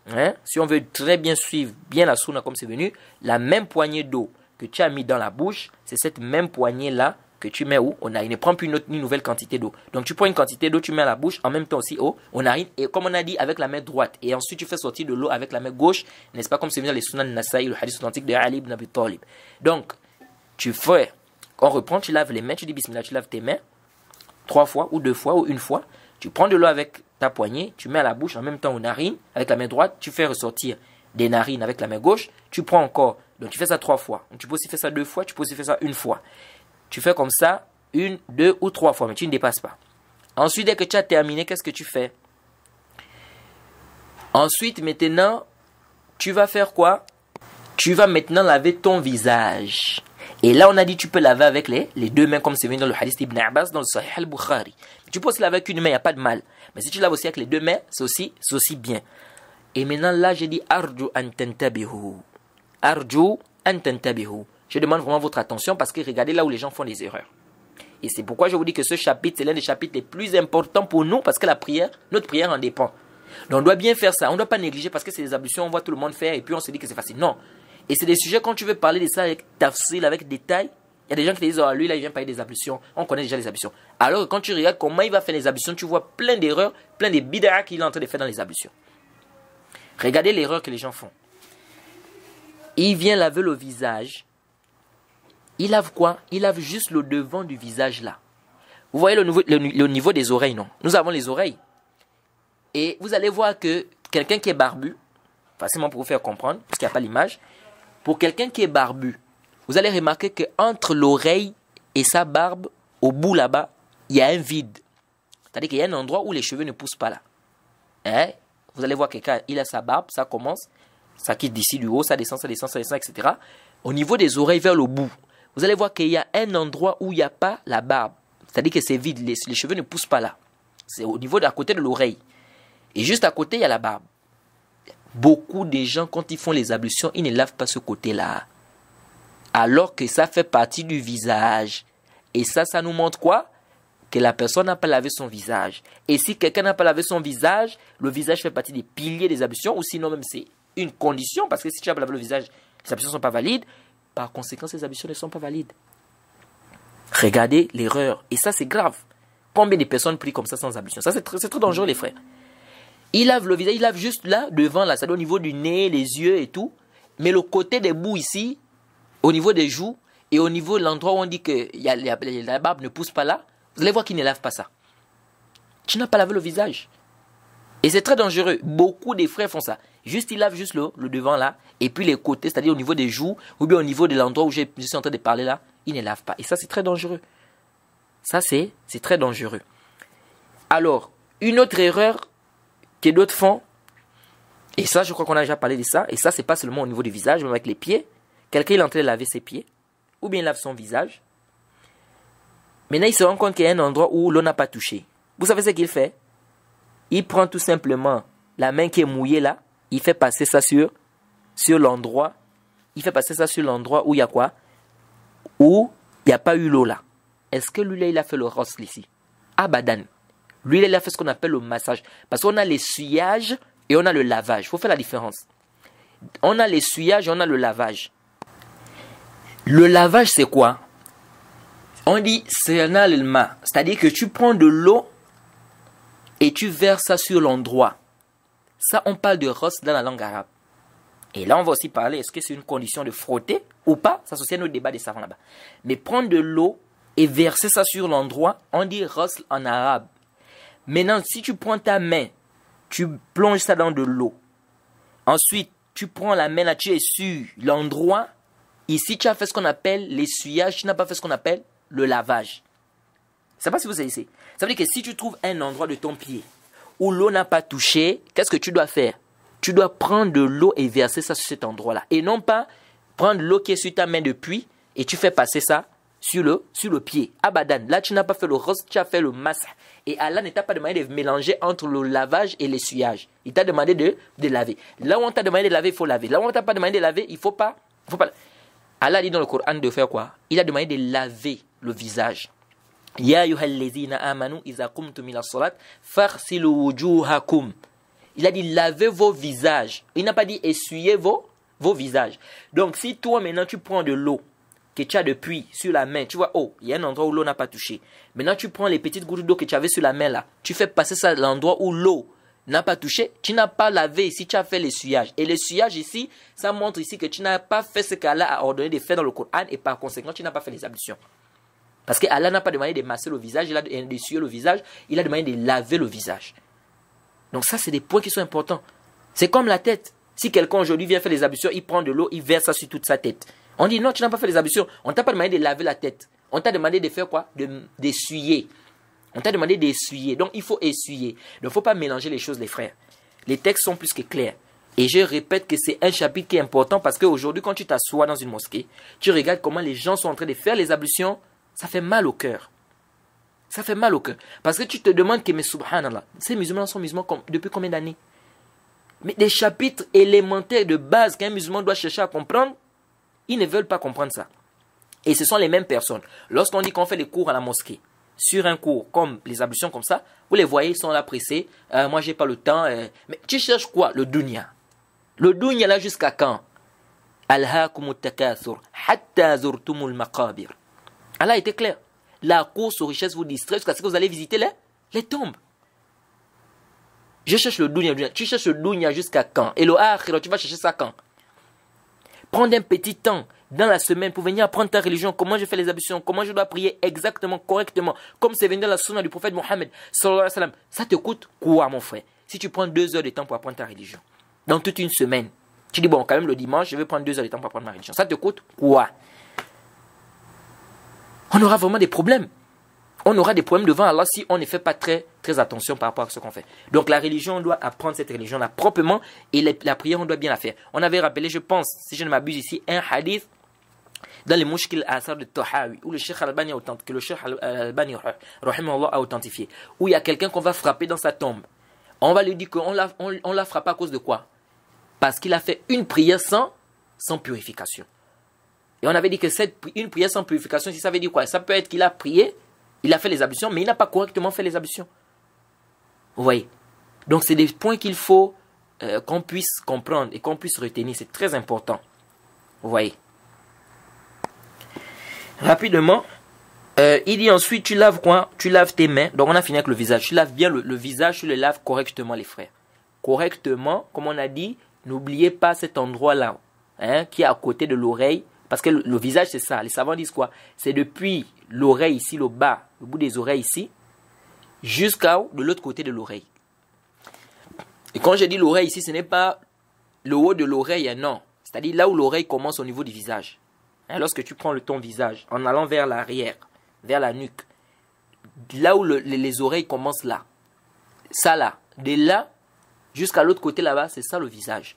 Hein? Si on veut très bien suivre bien la sunna comme c'est venu, la même poignée d'eau que tu as mis dans la bouche, c'est cette même poignée là que tu mets où aux narines. Ne prends plus une nouvelle quantité d'eau. Donc tu prends une quantité d'eau, tu mets à la bouche, en même temps aussi aux narines, et comme on a dit, avec la main droite. Et ensuite tu fais sortir de l'eau avec la main gauche, n'est-ce pas, comme c'est venu dans les sunnah de Nasaï, le hadith authentique de Ali ibn Abi Talib. Donc, tu fais, on reprend, tu laves les mains, tu dis bismillah, tu laves tes mains 3 fois ou 2 fois ou une fois. Tu prends de l'eau avec ta poignée, tu mets à la bouche en même temps aux narines, avec la main droite, tu fais ressortir des narines avec la main gauche, tu prends encore, donc tu fais ça 3 fois. Donc, tu peux aussi faire ça 2 fois, tu peux aussi faire ça une fois. Tu fais comme ça 1, 2 ou 3 fois, mais tu ne dépasses pas. Ensuite, dès que tu as terminé, qu'est-ce que tu fais? Ensuite, maintenant, tu vas faire quoi? Tu vas maintenant laver ton visage. Et là, on a dit tu peux laver avec les 2 mains, comme c'est venu dans le hadith d'Ibn Abbas, dans le Sahih al-Bukhari. Tu peux aussi laver avec une main, il n'y a pas de mal. Mais si tu laves aussi avec les 2 mains, c'est aussi bien. Et maintenant, là, j'ai dit arju an tantabihu. Arju an tantabihu. Je demande vraiment votre attention parce que regardez là où les gens font des erreurs. Et c'est pourquoi je vous dis que ce chapitre, c'est l'un des chapitres les plus importants pour nous parce que notre prière en dépend. Donc on doit bien faire ça. On ne doit pas négliger parce que c'est des ablutions, on voit tout le monde faire et puis on se dit que c'est facile. Non. Et c'est des sujets, quand tu veux parler de ça avec tafsil, avec détail, il y a des gens qui te disent, oh, lui là il vient parler des ablutions, on connaît déjà les ablutions. Alors que quand tu regardes comment il va faire les ablutions, tu vois plein d'erreurs, plein de bid'ah qu'il est en train de faire dans les ablutions. Regardez l'erreur que les gens font. Il vient laver le visage. Il lave quoi? Il lave juste le devant du visage là. Vous voyez le niveau des oreilles, non? Nous avons les oreilles. Et vous allez voir que quelqu'un qui est barbu, facilement pour vous faire comprendre, parce qu'il n'y a pas l'image, pour quelqu'un qui est barbu, vous allez remarquer qu'entre l'oreille et sa barbe, au bout là-bas, il y a un vide. C'est-à-dire qu'il y a un endroit où les cheveux ne poussent pas là. Hein? Vous allez voir quelqu'un, il a sa barbe, ça commence, ça quitte d'ici du haut, ça descend, etc. Au niveau des oreilles vers le bout, vous allez voir qu'il y a un endroit où il n'y a pas la barbe. C'est-à-dire que c'est vide, les cheveux ne poussent pas là. C'est au niveau d'à côté de l'oreille. Et juste à côté, il y a la barbe. Beaucoup de gens, quand ils font les ablutions, ils ne lavent pas ce côté-là. Alors que ça fait partie du visage. Et ça nous montre quoi? Que la personne n'a pas lavé son visage. Et si quelqu'un n'a pas lavé son visage, le visage fait partie des piliers des ablutions, ou sinon même c'est une condition, parce que si tu n'as pas lavé le visage, les ablutions ne sont pas valides. Par conséquent, ces ablutions ne sont pas valides. Regardez l'erreur. Et ça, c'est grave. Combien de personnes prient comme ça sans ablution? Ça, c'est très dangereux, les frères. Il lave le visage, il lave juste là, devant, là, c'est-à-dire au niveau du nez, les yeux et tout. Mais le côté des bouts ici, au niveau des joues, et au niveau de l'endroit où on dit que la barbe ne pousse pas là, vous allez voir qu'il ne lave pas ça. Tu n'as pas lavé le visage. Et c'est très dangereux. Beaucoup des frères font ça. Juste, ils lavent juste le devant là, et puis les côtés, c'est-à-dire au niveau des joues, ou bien au niveau de l'endroit où je suis en train de parler là, ils ne lavent pas. Et ça, c'est très dangereux. Ça, c'est très dangereux. Alors, une autre erreur que d'autres font, et ça, je crois qu'on a déjà parlé de ça, et ça, c'est pas seulement au niveau du visage, même avec les pieds. Quelqu'un, il est en train de laver ses pieds, ou bien il lave son visage. Maintenant, il se rend compte qu'il y a un endroit où l'on n'a pas touché. Vous savez ce qu'il fait? Il prend tout simplement la main qui est mouillée là, il fait passer ça sur l'endroit. Il fait passer ça sur l'endroit où il y a quoi? Où il n'y a pas eu l'eau là. Est-ce que lui là, il a fait le rosl ici? Abadan. Lui là, il a fait ce qu'on appelle le massage. Parce qu'on a l'essuyage et on a le lavage. Il faut faire la différence. On a l'essuyage et on a le lavage. Le lavage, c'est quoi? On dit serna l'ilma. C'est-à-dire que tu prends de l'eau et tu verses ça sur l'endroit. Ça, on parle de rosl dans la langue arabe. Et là, on va aussi parler, est-ce que c'est une condition de frotter ou pas? Ça, c'est un autre débat des savants là-bas. Mais prendre de l'eau et verser ça sur l'endroit, on dit rosl en arabe. Maintenant, si tu prends ta main, tu plonges ça dans de l'eau. Ensuite, tu prends la main là, tu essuies l'endroit. Ici, tu as fait ce qu'on appelle l'essuyage, tu n'as pas fait ce qu'on appelle le lavage. Je ne sais pas si vous savez ici. Ça veut dire que si tu trouves un endroit de ton pied où l'eau n'a pas touché, qu'est-ce que tu dois faire? Tu dois prendre de l'eau et verser ça sur cet endroit-là. Et non pas prendre l'eau qui est sur ta main de pluie et tu fais passer ça sur le pied. Abadan. Là, tu n'as pas fait le rostre, tu as fait le masah. Et Allah ne t'a pas demandé de mélanger entre le lavage et l'essuyage. Il t'a demandé de laver. Là où on t'a demandé de laver, il faut laver. Là où on t'a pas demandé de laver, il faut pas. Allah dit dans le Coran de faire quoi? Il a demandé de laver le visage. Ya ayyuhallazina amanu iza qumtum ila salat faghsilu wujuhakum. Il a dit lavez vos visages. Il n'a pas dit essuyez vos visages. Donc si toi maintenant tu prends de l'eau que tu as depuis sur la main, tu vois, oh, il y a un endroit où l'eau n'a pas touché. Maintenant tu prends les petites gouttes d'eau que tu avais sur la main là, tu fais passer ça à l'endroit où l'eau n'a pas touché, tu n'as pas lavé ici, tu as fait l'essuyage. Et l'essuyage ici, ça montre ici que tu n'as pas fait ce qu'Allah a ordonné de faire dans le Coran et par conséquent tu n'as pas fait les ablutions. Parce qu'Allah n'a pas demandé de masser le visage, il a d'essuyer le visage, il a demandé de laver le visage. Donc ça, c'est des points qui sont importants. C'est comme la tête. Si quelqu'un aujourd'hui vient faire les ablutions, il prend de l'eau, il verse ça sur toute sa tête. On dit non, tu n'as pas fait les ablutions. On ne t'a pas demandé de laver la tête. On t'a demandé de faire quoi? D'essuyer. On t'a demandé d'essuyer. Donc il faut essuyer. Donc il ne faut pas mélanger les choses, les frères. Les textes sont plus que clairs. Et je répète que c'est un chapitre qui est important parce qu'aujourd'hui, quand tu t'assois dans une mosquée, tu regardes comment les gens sont en train de faire les ablutions, ça fait mal au cœur. Ça fait mal au cœur. Parce que tu te demandes que, mais subhanallah, ces musulmans sont musulmans depuis combien d'années? Mais des chapitres élémentaires de base qu'un musulman doit chercher à comprendre, ils ne veulent pas comprendre ça. Et ce sont les mêmes personnes. Lorsqu'on dit qu'on fait les cours à la mosquée, sur un cours comme les ablutions comme ça, vous les voyez, ils sont là pressés. Moi, j'ai pas le temps. Mais tu cherches quoi? Le dunya. Le dunya là jusqu'à quand? Alhaakumut takathur, hatta zurtumul maqabir. Allah était clair. La course aux richesses vous distrait jusqu'à ce que vous allez visiter les tombes. Je cherche le dunya. Tu cherches le dunya jusqu'à quand? Et le akhira, tu vas chercher ça quand? Prendre un petit temps dans la semaine pour venir apprendre ta religion, comment je fais les ablutions, comment je dois prier exactement, correctement, comme c'est venu dans la sunna du prophète Mohammed sallallahu alayhi wa sallam. Ça te coûte quoi, mon frère? Si tu prends 2 heures de temps pour apprendre ta religion, dans toute une semaine, tu dis bon, quand même le dimanche, je vais prendre 2 heures de temps pour apprendre ma religion. Ça te coûte quoi? On aura vraiment des problèmes. On aura des problèmes devant Allah si on ne fait pas très, très attention par rapport à ce qu'on fait. Donc la religion, on doit apprendre cette religion-là proprement et la prière, on doit bien la faire. On avait rappelé, je pense, si je ne m'abuse ici, un hadith dans les Mushkil Asar de Tahawi, où le Cheikh Al-Albani a authentifié, où il y a quelqu'un qu'on va frapper dans sa tombe. On va lui dire qu'on l'a frappé à cause de quoi? Parce qu'il a fait une prière sans purification. Et on avait dit que une prière sans purification, ça veut dire quoi? Ça peut être qu'il a prié, il a fait les ablutions, mais il n'a pas correctement fait les ablutions. Vous voyez? Donc c'est des points qu'il faut qu'on puisse comprendre et qu'on puisse retenir. C'est très important. Vous voyez? Rapidement, il dit ensuite, tu laves quoi? Tu laves tes mains. Donc on a fini avec le visage. Tu laves bien le visage, tu le laves correctement, les frères. Correctement, comme on a dit, n'oubliez pas cet endroit-là, qui est à côté de l'oreille. Parce que le visage, c'est ça. Les savants disent quoi? C'est depuis l'oreille ici, le bas, le bout des oreilles ici, jusqu'à de l'autre côté de l'oreille. Et quand je dis l'oreille ici, ce n'est pas le haut de l'oreille, non. C'est-à-dire là où l'oreille commence au niveau du visage. Lorsque tu prends ton visage, en allant vers l'arrière, vers la nuque, là où les oreilles commencent là, ça là, de là jusqu'à l'autre côté là-bas, c'est ça le visage.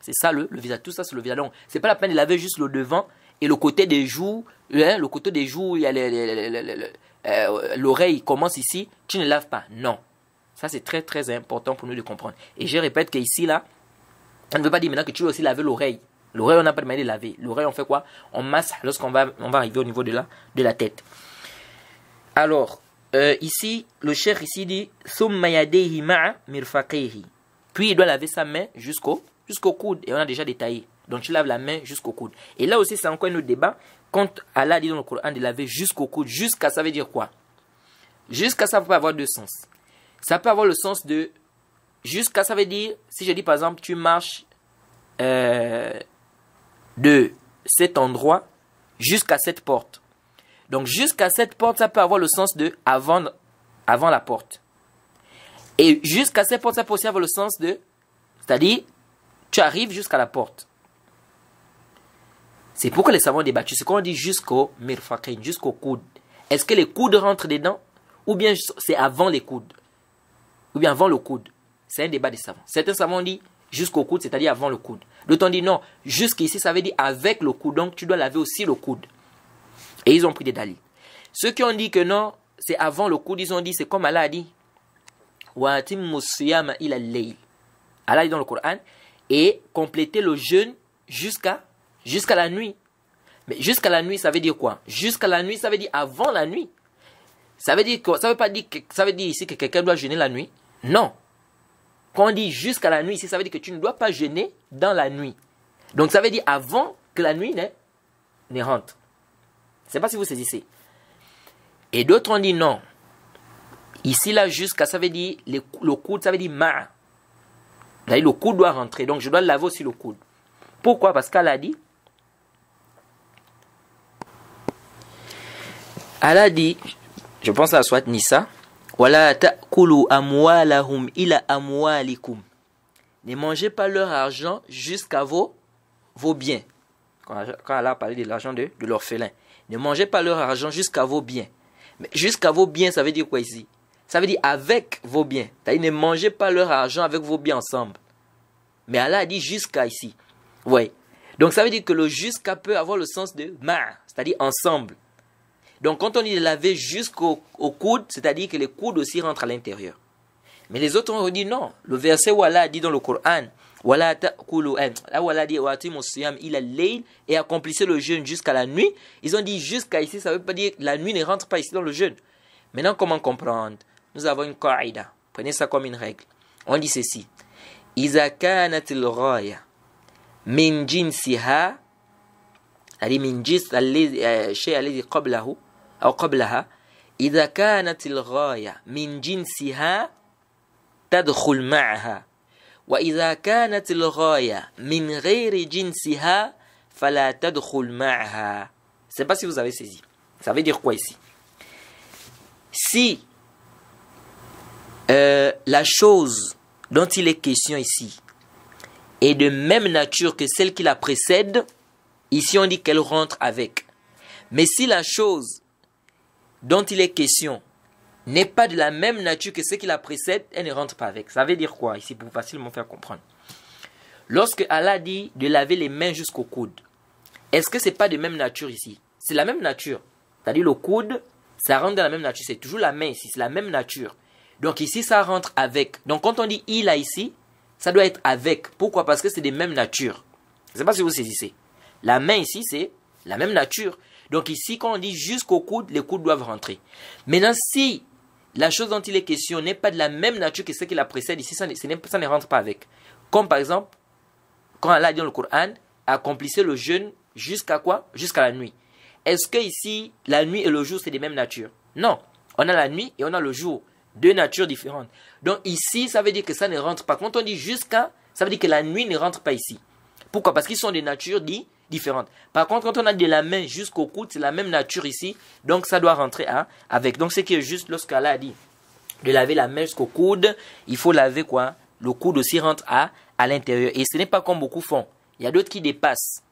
C'est ça le visage, tout ça c'est le visage. Donc, c'est pas la peine de laver juste le devant et le côté des joues. Le côté des joues, il y a l'oreille commence ici, tu ne laves pas. Non. Ça c'est très très important pour nous de comprendre. Et je répète qu'ici là, on ne veut pas dire maintenant que tu dois aussi laver l'oreille. L'oreille on n'a pas demandé de laver. L'oreille on fait quoi? On masse lorsqu'on va arriver au niveau de la tête. Alors, ici, le cheikh ici dit Thumma yadayhi ma'a mirfaqayhi. Puis il doit laver sa main jusqu'au coude. Et on a déjà détaillé. Donc tu laves la main jusqu'au coude. Et là aussi, c'est encore un autre débat. Quand Allah dit dans le Coran de laver jusqu'au coude, jusqu'à ça veut dire quoi? Jusqu'à ça peut avoir deux sens. Ça peut avoir le sens de jusqu'à ça veut dire, si je dis par exemple, tu marches de cet endroit jusqu'à cette porte. Donc jusqu'à cette porte, ça peut avoir le sens de avant la porte. Et jusqu'à cette porte, ça peut aussi avoir le sens de, c'est-à-dire, tu arrives jusqu'à la porte. C'est pourquoi les savants ont débattu. C'est quand on dit jusqu'au mirfaqain, jusqu'au coude. Est-ce que les coudes rentrent dedans ou bien c'est avant les coudes? ou bien avant le coude. C'est un débat des savants. Certains savants disent jusqu'au coude, c'est-à-dire avant le coude. D'autres ont dit non, jusqu'ici, ça veut dire avec le coude. Donc, tu dois laver aussi le coude. Et ils ont pris des dalils. Ceux qui ont dit que non, c'est avant le coude, ils ont dit, c'est comme Allah a dit. Allah dit dans le Coran, et compléter le jeûne jusqu'à la nuit. Mais jusqu'à la nuit, ça veut dire quoi? Jusqu'à la nuit, ça veut dire avant la nuit. Ça veut dire quoi? Ça veut dire ici que quelqu'un doit jeûner la nuit? Non. Quand on dit jusqu'à la nuit, ici, ça veut dire que tu ne dois pas jeûner dans la nuit. Donc ça veut dire avant que la nuit ne rentre. Je ne sais pas si vous saisissez. Et d'autres ont dit non. Ici, là, jusqu'à, ça veut dire, le coude, ça veut dire ma. Le coude doit rentrer. Donc, je dois laver aussi le coude. Pourquoi? Parce qu'Allah a dit. Allah a dit, je pense à la sourate Nisa, Wala ta'kulu amwalahum ila amwalikum. Ne mangez pas leur argent jusqu'à vos biens. Quand Allah a parlé de l'argent de l'orphelin. Ne mangez pas leur argent jusqu'à vos biens. Mais jusqu'à vos biens, ça veut dire quoi ici? Ça veut dire avec vos biens. C'est-à-dire ne mangez pas leur argent avec vos biens ensemble. Mais Allah a dit jusqu'à ici. Oui. Donc ça veut dire que le jusqu'à peut avoir le sens de ma, c'est-à-dire ensemble. Donc quand on dit laver jusqu'au coude, c'est-à-dire que les coudes aussi rentrent à l'intérieur. Mais les autres ont dit non. Le verset où Allah a dit dans le Coran, Wala ta'kulu, là où Allah a dit Watimu siyam ila layl, et accomplissez le jeûne jusqu'à la nuit. Ils ont dit jusqu'à ici, ça ne veut pas dire que la nuit ne rentre pas ici dans le jeûne. Maintenant, comment comprendre? Nous avons une qaïda. Prenez ça comme une règle. On dit ceci. Iza kanatil ghaya min jinsiha, c'est-à-dire min jins shay alladhi qablahu أو قبلها إذا كانت الغاية من جنسها تدخل معها وإذا كانت الغاية من غير جنسها فلا تدخل معها. Je ne sais pas si vous avez saisi. Ça veut dire quoi ici? Si la chose dont il est question ici est de même nature que celle qui la précède, ici on dit qu'elle rentre avec. Mais si la chose dont il est question n'est pas de la même nature que ce qui la précède, elle ne rentre pas avec. Ça veut dire quoi ici pour facilement faire comprendre? Lorsque Allah dit de laver les mains jusqu'au coude, est-ce que ce n'est pas de même nature ici? C'est la même nature. C'est-à-dire le coude, ça rentre dans la même nature. C'est toujours la main ici, c'est la même nature. Donc ici, ça rentre avec. Donc quand on dit il a ici, ça doit être avec. Pourquoi? Parce que c'est des mêmes natures. Je ne sais pas si vous saisissez. La main ici, c'est la même nature. Donc ici, quand on dit jusqu'au coude, les coudes doivent rentrer. Maintenant, si la chose dont il est question n'est pas de la même nature que ce qui la précède, ici, ça ne rentre pas avec. Comme par exemple, quand Allah dit dans le Coran, accomplissez le jeûne jusqu'à quoi? Jusqu'à la nuit. Est-ce que ici, la nuit et le jour, c'est des mêmes natures? Non. On a la nuit et on a le jour. Deux natures différentes. Donc ici, ça veut dire que ça ne rentre pas. Quand on dit jusqu'à, ça veut dire que la nuit ne rentre pas ici. Pourquoi? Parce qu'ils sont des natures différentes. Par contre, quand on a de la main jusqu'au coude, c'est la même nature ici. Donc, ça doit rentrer avec. Donc, ce qui est juste, lorsqu'Allah a dit de laver la main jusqu'au coude, il faut laver quoi? Le coude aussi rentre à l'intérieur. Et ce n'est pas comme beaucoup font. Il y a d'autres qui dépassent.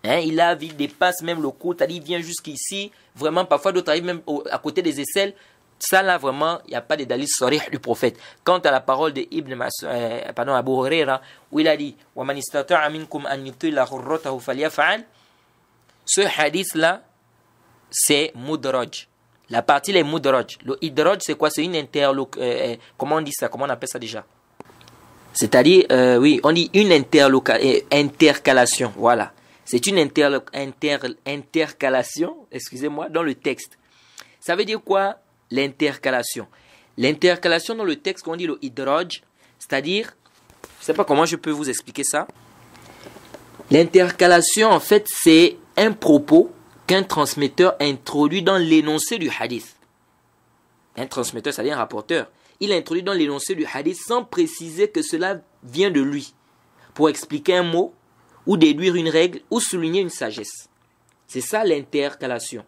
Il dépasse même le coude. C'est-à-dire, il vient jusqu'ici. Vraiment, parfois, d'autres arrivent même à côté des aisselles. Ça, là, vraiment, il n'y a pas de dalil sarih du prophète. Quant à la parole de Abu Huraira, où il a dit وَمَنِ اسْتَطَاعَ مِنْكُمْ أَنْ يُطِيلَ غُرَّتَهُ فَلْيَفْعَلْ. Ce hadith-là, c'est mudraj. La partie, les mudraj. Le idraj, c'est quoi? C'est une comment on dit ça? Comment on appelle ça déjà? C'est-à-dire, oui, on dit une intercalation. Voilà. C'est une intercalation, excusez-moi, dans le texte. Ça veut dire quoi? L'intercalation. L'intercalation dans le texte, quand on dit le idraj, c'est-à-dire, je ne sais pas comment je peux vous expliquer ça. L'intercalation, en fait, c'est un propos qu'un transmetteur introduit dans l'énoncé du hadith. Un transmetteur, c'est-à-dire un rapporteur. Il introduit dans l'énoncé du hadith sans préciser que cela vient de lui, pour expliquer un mot, ou déduire une règle, ou souligner une sagesse. C'est ça l'intercalation.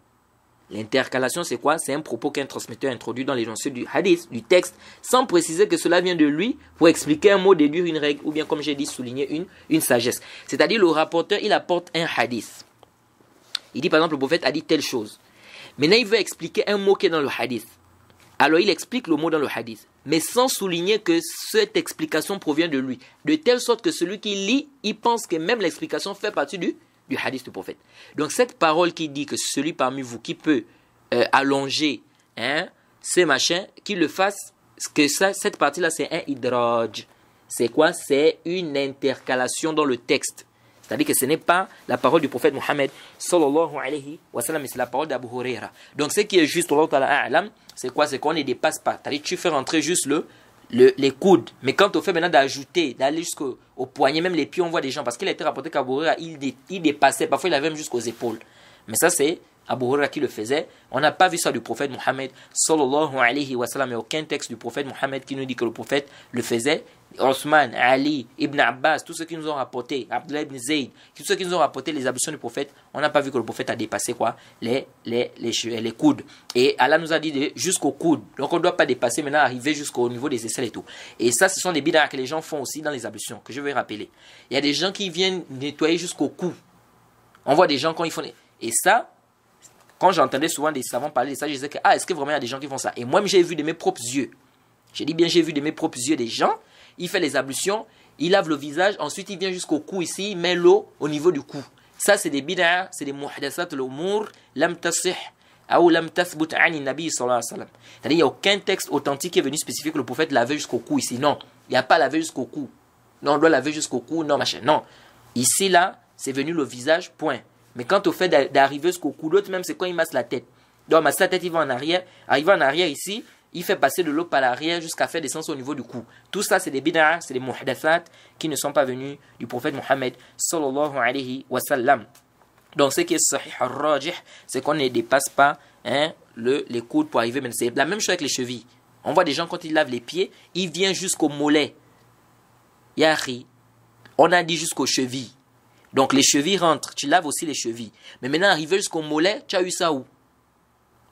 L'intercalation, c'est quoi? C'est un propos qu'un transmetteur introduit dans l'énoncé du hadith, du texte, sans préciser que cela vient de lui, pour expliquer un mot, déduire une règle, ou bien, comme j'ai dit, souligner une sagesse. C'est-à-dire, le rapporteur, il apporte un hadith. Il dit, par exemple, le prophète a dit telle chose. Maintenant, il veut expliquer un mot qui est dans le hadith. Alors il explique le mot dans le hadith, mais sans souligner que cette explication provient de lui, de telle sorte que celui qui lit, il pense que même l'explication fait partie du hadith du prophète. Donc cette parole qui dit que celui parmi vous qui peut allonger ces machins, qu'il le fasse, que ça, cette partie-là c'est un idraj. C'est quoi? C'est une intercalation dans le texte. C'est-à-dire que ce n'est pas la parole du prophète Mohammed sallallahu alayhi wa sallam, mais c'est la parole d'Abu Huraira. Donc ce qui est juste, c'est quoi? C'est qu'on ne dépasse pas. C'est-à-dire que tu fais rentrer juste les coudes. Mais quand on fait maintenant d'ajouter, d'aller jusqu'au poignet, même les pieds, on voit des gens. Parce qu'il a été rapporté qu'Abu Huraira, il dépassait. Parfois, il avait même jusqu'aux épaules. Mais ça, c'est Abu Huraira qui le faisait. On n'a pas vu ça du prophète Mohammed sallallahu alayhi wa sallam. Il n'y a aucun texte du prophète Mohammed qui nous dit que le prophète le faisait. Osman, Ali, Ibn Abbas, tous ceux qui nous ont rapporté, Abdullah ibn Zayd, tous ceux qui nous ont rapporté les ablutions du prophète, on n'a pas vu que le prophète a dépassé quoi? Les coudes. Et Allah nous a dit jusqu'au coude. Donc on ne doit pas dépasser maintenant, arriver jusqu'au niveau des aisselles et tout. Et ça, ce sont des bid'ah que les gens font aussi dans les ablutions, que je vais rappeler. Il y a des gens qui viennent nettoyer jusqu'au cou. On voit des gens quand ils font... Et ça, quand j'entendais souvent des savants parler de ça, je disais que, est-ce que vraiment il y a des gens qui font ça? Et moi, j'ai vu de mes propres yeux. J'ai dit bien, j'ai vu de mes propres yeux des gens. Il fait les ablutions, il lave le visage, ensuite il vient jusqu'au cou ici, il met l'eau au niveau du cou. Ça, c'est des bid'a, c'est des muhdassat al-umur, lam tasih, ou lam tathbut ani nabi sallallahu alayhi wa sallam. C'est-à-dire, il n'y a aucun texte authentique qui est venu spécifier que le prophète lavait jusqu'au cou ici. Non, il n'y a pas lavé jusqu'au cou. Non, on doit laver jusqu'au cou, non, machin. Non. Ici, là, c'est venu le visage, point. Mais quand on fait d'arriver jusqu'au cou, l'autre même, c'est quand il masse la tête. Donc, masse la tête, il va en arrière. Arrivé en arrière ici, il fait passer de l'eau par l'arrière jusqu'à faire descendre au niveau du cou. Tout ça, c'est des bid'ah, c'est des muhdathat qui ne sont pas venus du prophète Mohammed sallallahu alayhi wa sallam. Donc, ce qui est sahih al-rajih, c'est qu'on ne dépasse pas les coudes pour arriver. Mais c'est la même chose avec les chevilles. On voit des gens, quand ils lavent les pieds, ils viennent jusqu'au mollet. Yahri, on a dit jusqu'aux chevilles. Donc, les chevilles rentrent. Tu laves aussi les chevilles. Mais maintenant, arrivé jusqu'au mollet, tu as eu ça où?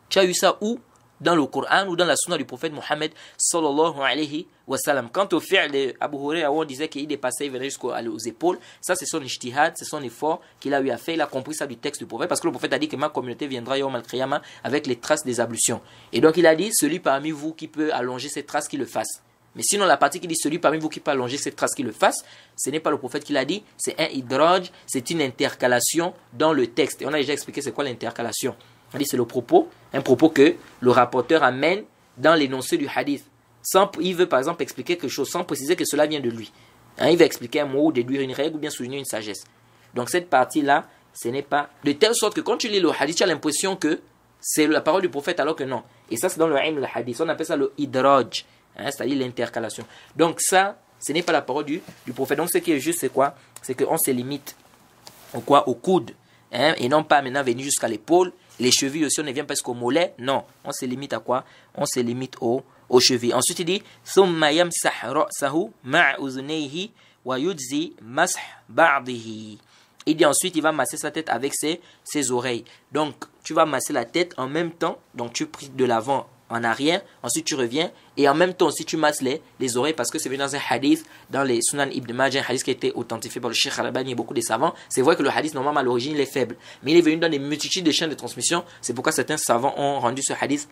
Tu as eu ça où? Dans le Coran ou dans la sunna du prophète Mohammed sallallahu alayhi wa sallam. Quant au fi'l de Abu Huraira, on disait qu'il dépassait, il venait jusqu'aux épaules. Ça, c'est son ijtihad, c'est son effort qu'il a eu à faire. Il a compris ça du texte du prophète parce que le prophète a dit que ma communauté viendra yawm al-qiyamah avec les traces des ablutions. Et donc, il a dit, celui parmi vous qui peut allonger ces traces, qu'il le fasse. Mais sinon, la partie qui dit celui parmi vous qui peut allonger cette trace, qu'il le fasse, ce n'est pas le prophète qui l'a dit, c'est un idraj, c'est une intercalation dans le texte. Et on a déjà expliqué c'est quoi l'intercalation. On dit c'est le propos, un propos que le rapporteur amène dans l'énoncé du hadith. Il veut par exemple expliquer quelque chose sans préciser que cela vient de lui. Il veut expliquer un mot ou déduire une règle ou bien souligner une sagesse. Donc cette partie-là, ce n'est pas... De telle sorte que quand tu lis le hadith, tu as l'impression que c'est la parole du prophète alors que non. Et ça c'est dans le ilm le hadith. On appelle ça le idraj, c'est-à-dire l'intercalation. Donc ça, ce n'est pas la parole du prophète. Donc ce qui est juste, c'est quoi? C'est qu'on se limite au coude. Et non pas maintenant venir jusqu'à l'épaule. Les chevilles aussi, on ne vient pas jusqu'au mollet. Non, on se limite à quoi? On se limite aux chevilles. Ensuite, il dit ثُمَّ يَمْسَحْ رَأْسَهُ مَعْ أُذْنَيْهِ وَيُجْزِي مَسْحْ بَعْضِهِ. Il dit ensuite, il va masser sa tête avec ses oreilles. Donc, tu vas masser la tête en même temps. Donc, tu pries de l'avant en arrière, ensuite tu reviens, et en même temps aussi tu masses les oreilles, parce que c'est venu dans un hadith, dans les Sunan Ibn Majah, un hadith qui a été authentifié par le Cheikh Al-Albani et beaucoup de savants. C'est vrai que le hadith, normalement, à l'origine, il est faible, mais il est venu dans des multitudes de chaînes de transmission. C'est pourquoi certains savants ont rendu ce hadith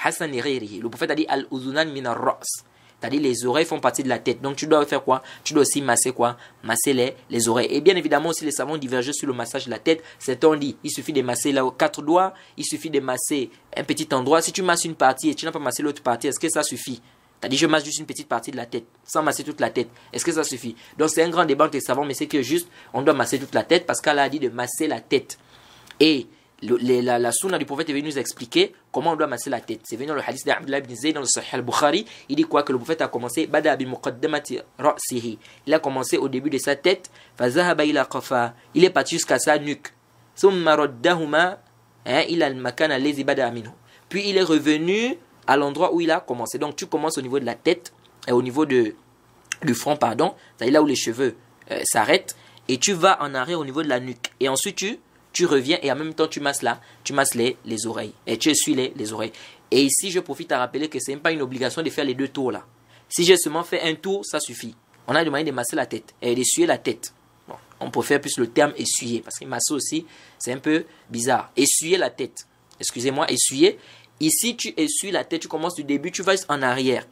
Hassan et Ghayrihi. Le prophète a dit Al-Uzunan min ar-Ra's. C'est-à-dire les oreilles font partie de la tête. Donc tu dois faire quoi? Tu dois aussi masser quoi? Masser les oreilles. Et bien évidemment aussi les savants divergent sur le massage de la tête. Certains dit il suffit de masser là 4 doigts, il suffit de masser un petit endroit. Si tu masses une partie et tu n'as pas massé l'autre partie, est-ce que ça suffit? C'est-à-dire je masse juste une petite partie de la tête sans masser toute la tête. Est-ce que ça suffit? Donc c'est un grand débat entre les savants, mais c'est que juste on doit masser toute la tête parce qu'Allah a dit de masser la tête. Et la sunna du prophète est venue nous expliquer comment on doit masser la tête. C'est venu dans le hadith d'Abdullah ibn Zayd dans le Sahih al-Bukhari. Il dit quoi? Que le prophète a commencé Bada bi muqaddamati ra'sihi. Il a commencé au début de sa tête. Fa zahaba ila qafa. Il est parti jusqu'à sa nuque. Thumma raddahuma ila al-makan alladhi bada minhu. Puis il est revenu à l'endroit où il a commencé. Donc tu commences au niveau de la tête et au niveau du front, pardon. C'est là où les cheveux s'arrêtent, et tu vas en arrière au niveau de la nuque. Et ensuite tu reviens et en même temps tu masses les oreilles. Et tu essuies les oreilles. Et ici, je profite à rappeler que ce n'est pas une obligation de faire les 2 tours là. Si j'ai seulement fait un tour, ça suffit. On a demandé de masser la tête et d'essuyer la tête. Bon, on préfère plus le terme essuyer parce que masser aussi, c'est un peu bizarre. Essuyer la tête. Excusez-moi, essuyer. Ici, tu essuies la tête, tu commences du début, tu vas en arrière.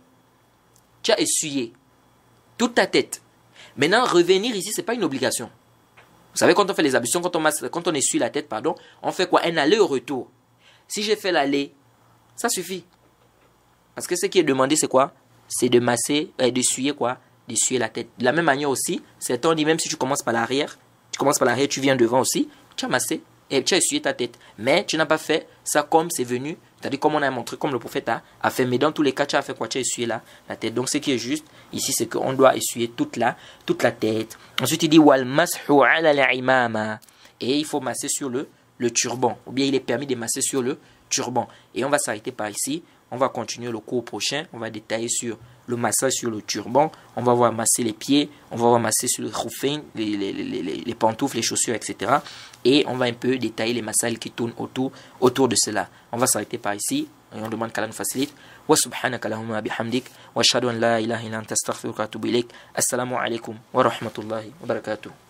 Tu as essuyé toute ta tête. Maintenant, revenir ici, ce n'est pas une obligation. Vous savez, quand on fait les ablutions, quand on essuie la tête, pardon, on fait quoi? Un aller-retour. Si j'ai fait l'aller, ça suffit. Parce que ce qui est demandé, c'est quoi? C'est de masser, d'essuyer quoi? D'essuyer la tête. De la même manière aussi, on dit même si tu commences par l'arrière, tu viens devant aussi, tu as massé et tu as essuyé ta tête. Mais tu n'as pas fait ça comme c'est venu, c'est-à-dire comme on a montré, comme le prophète a fait. Mais dans tous les cas, tu as fait quoi? Tu as essuyé la tête. Donc ce qui est juste ici, c'est qu'on doit essuyer toute la tête. Ensuite, il dit wal mashu ala al-imama. Et il faut masser sur le turban. Ou bien il est permis de masser sur le turban. Et on va s'arrêter par ici. On va continuer le cours prochain. On va détailler sur le massage sur le turban. On va voir masser les pieds. On va voir masser sur le khoufain, les pantoufles, les chaussures, etc. Et on va un peu détailler les massages qui tournent autour de cela. On va s'arrêter par ici. Et on demande qu'Allah nous facilite. Wa subhanaka lahumma bihamdik. Wa ashhadu an la ilaha illa anta astaghfiruka wa atubu ilaik. Assalamu alaikum wa rahmatullahi wa barakatuh.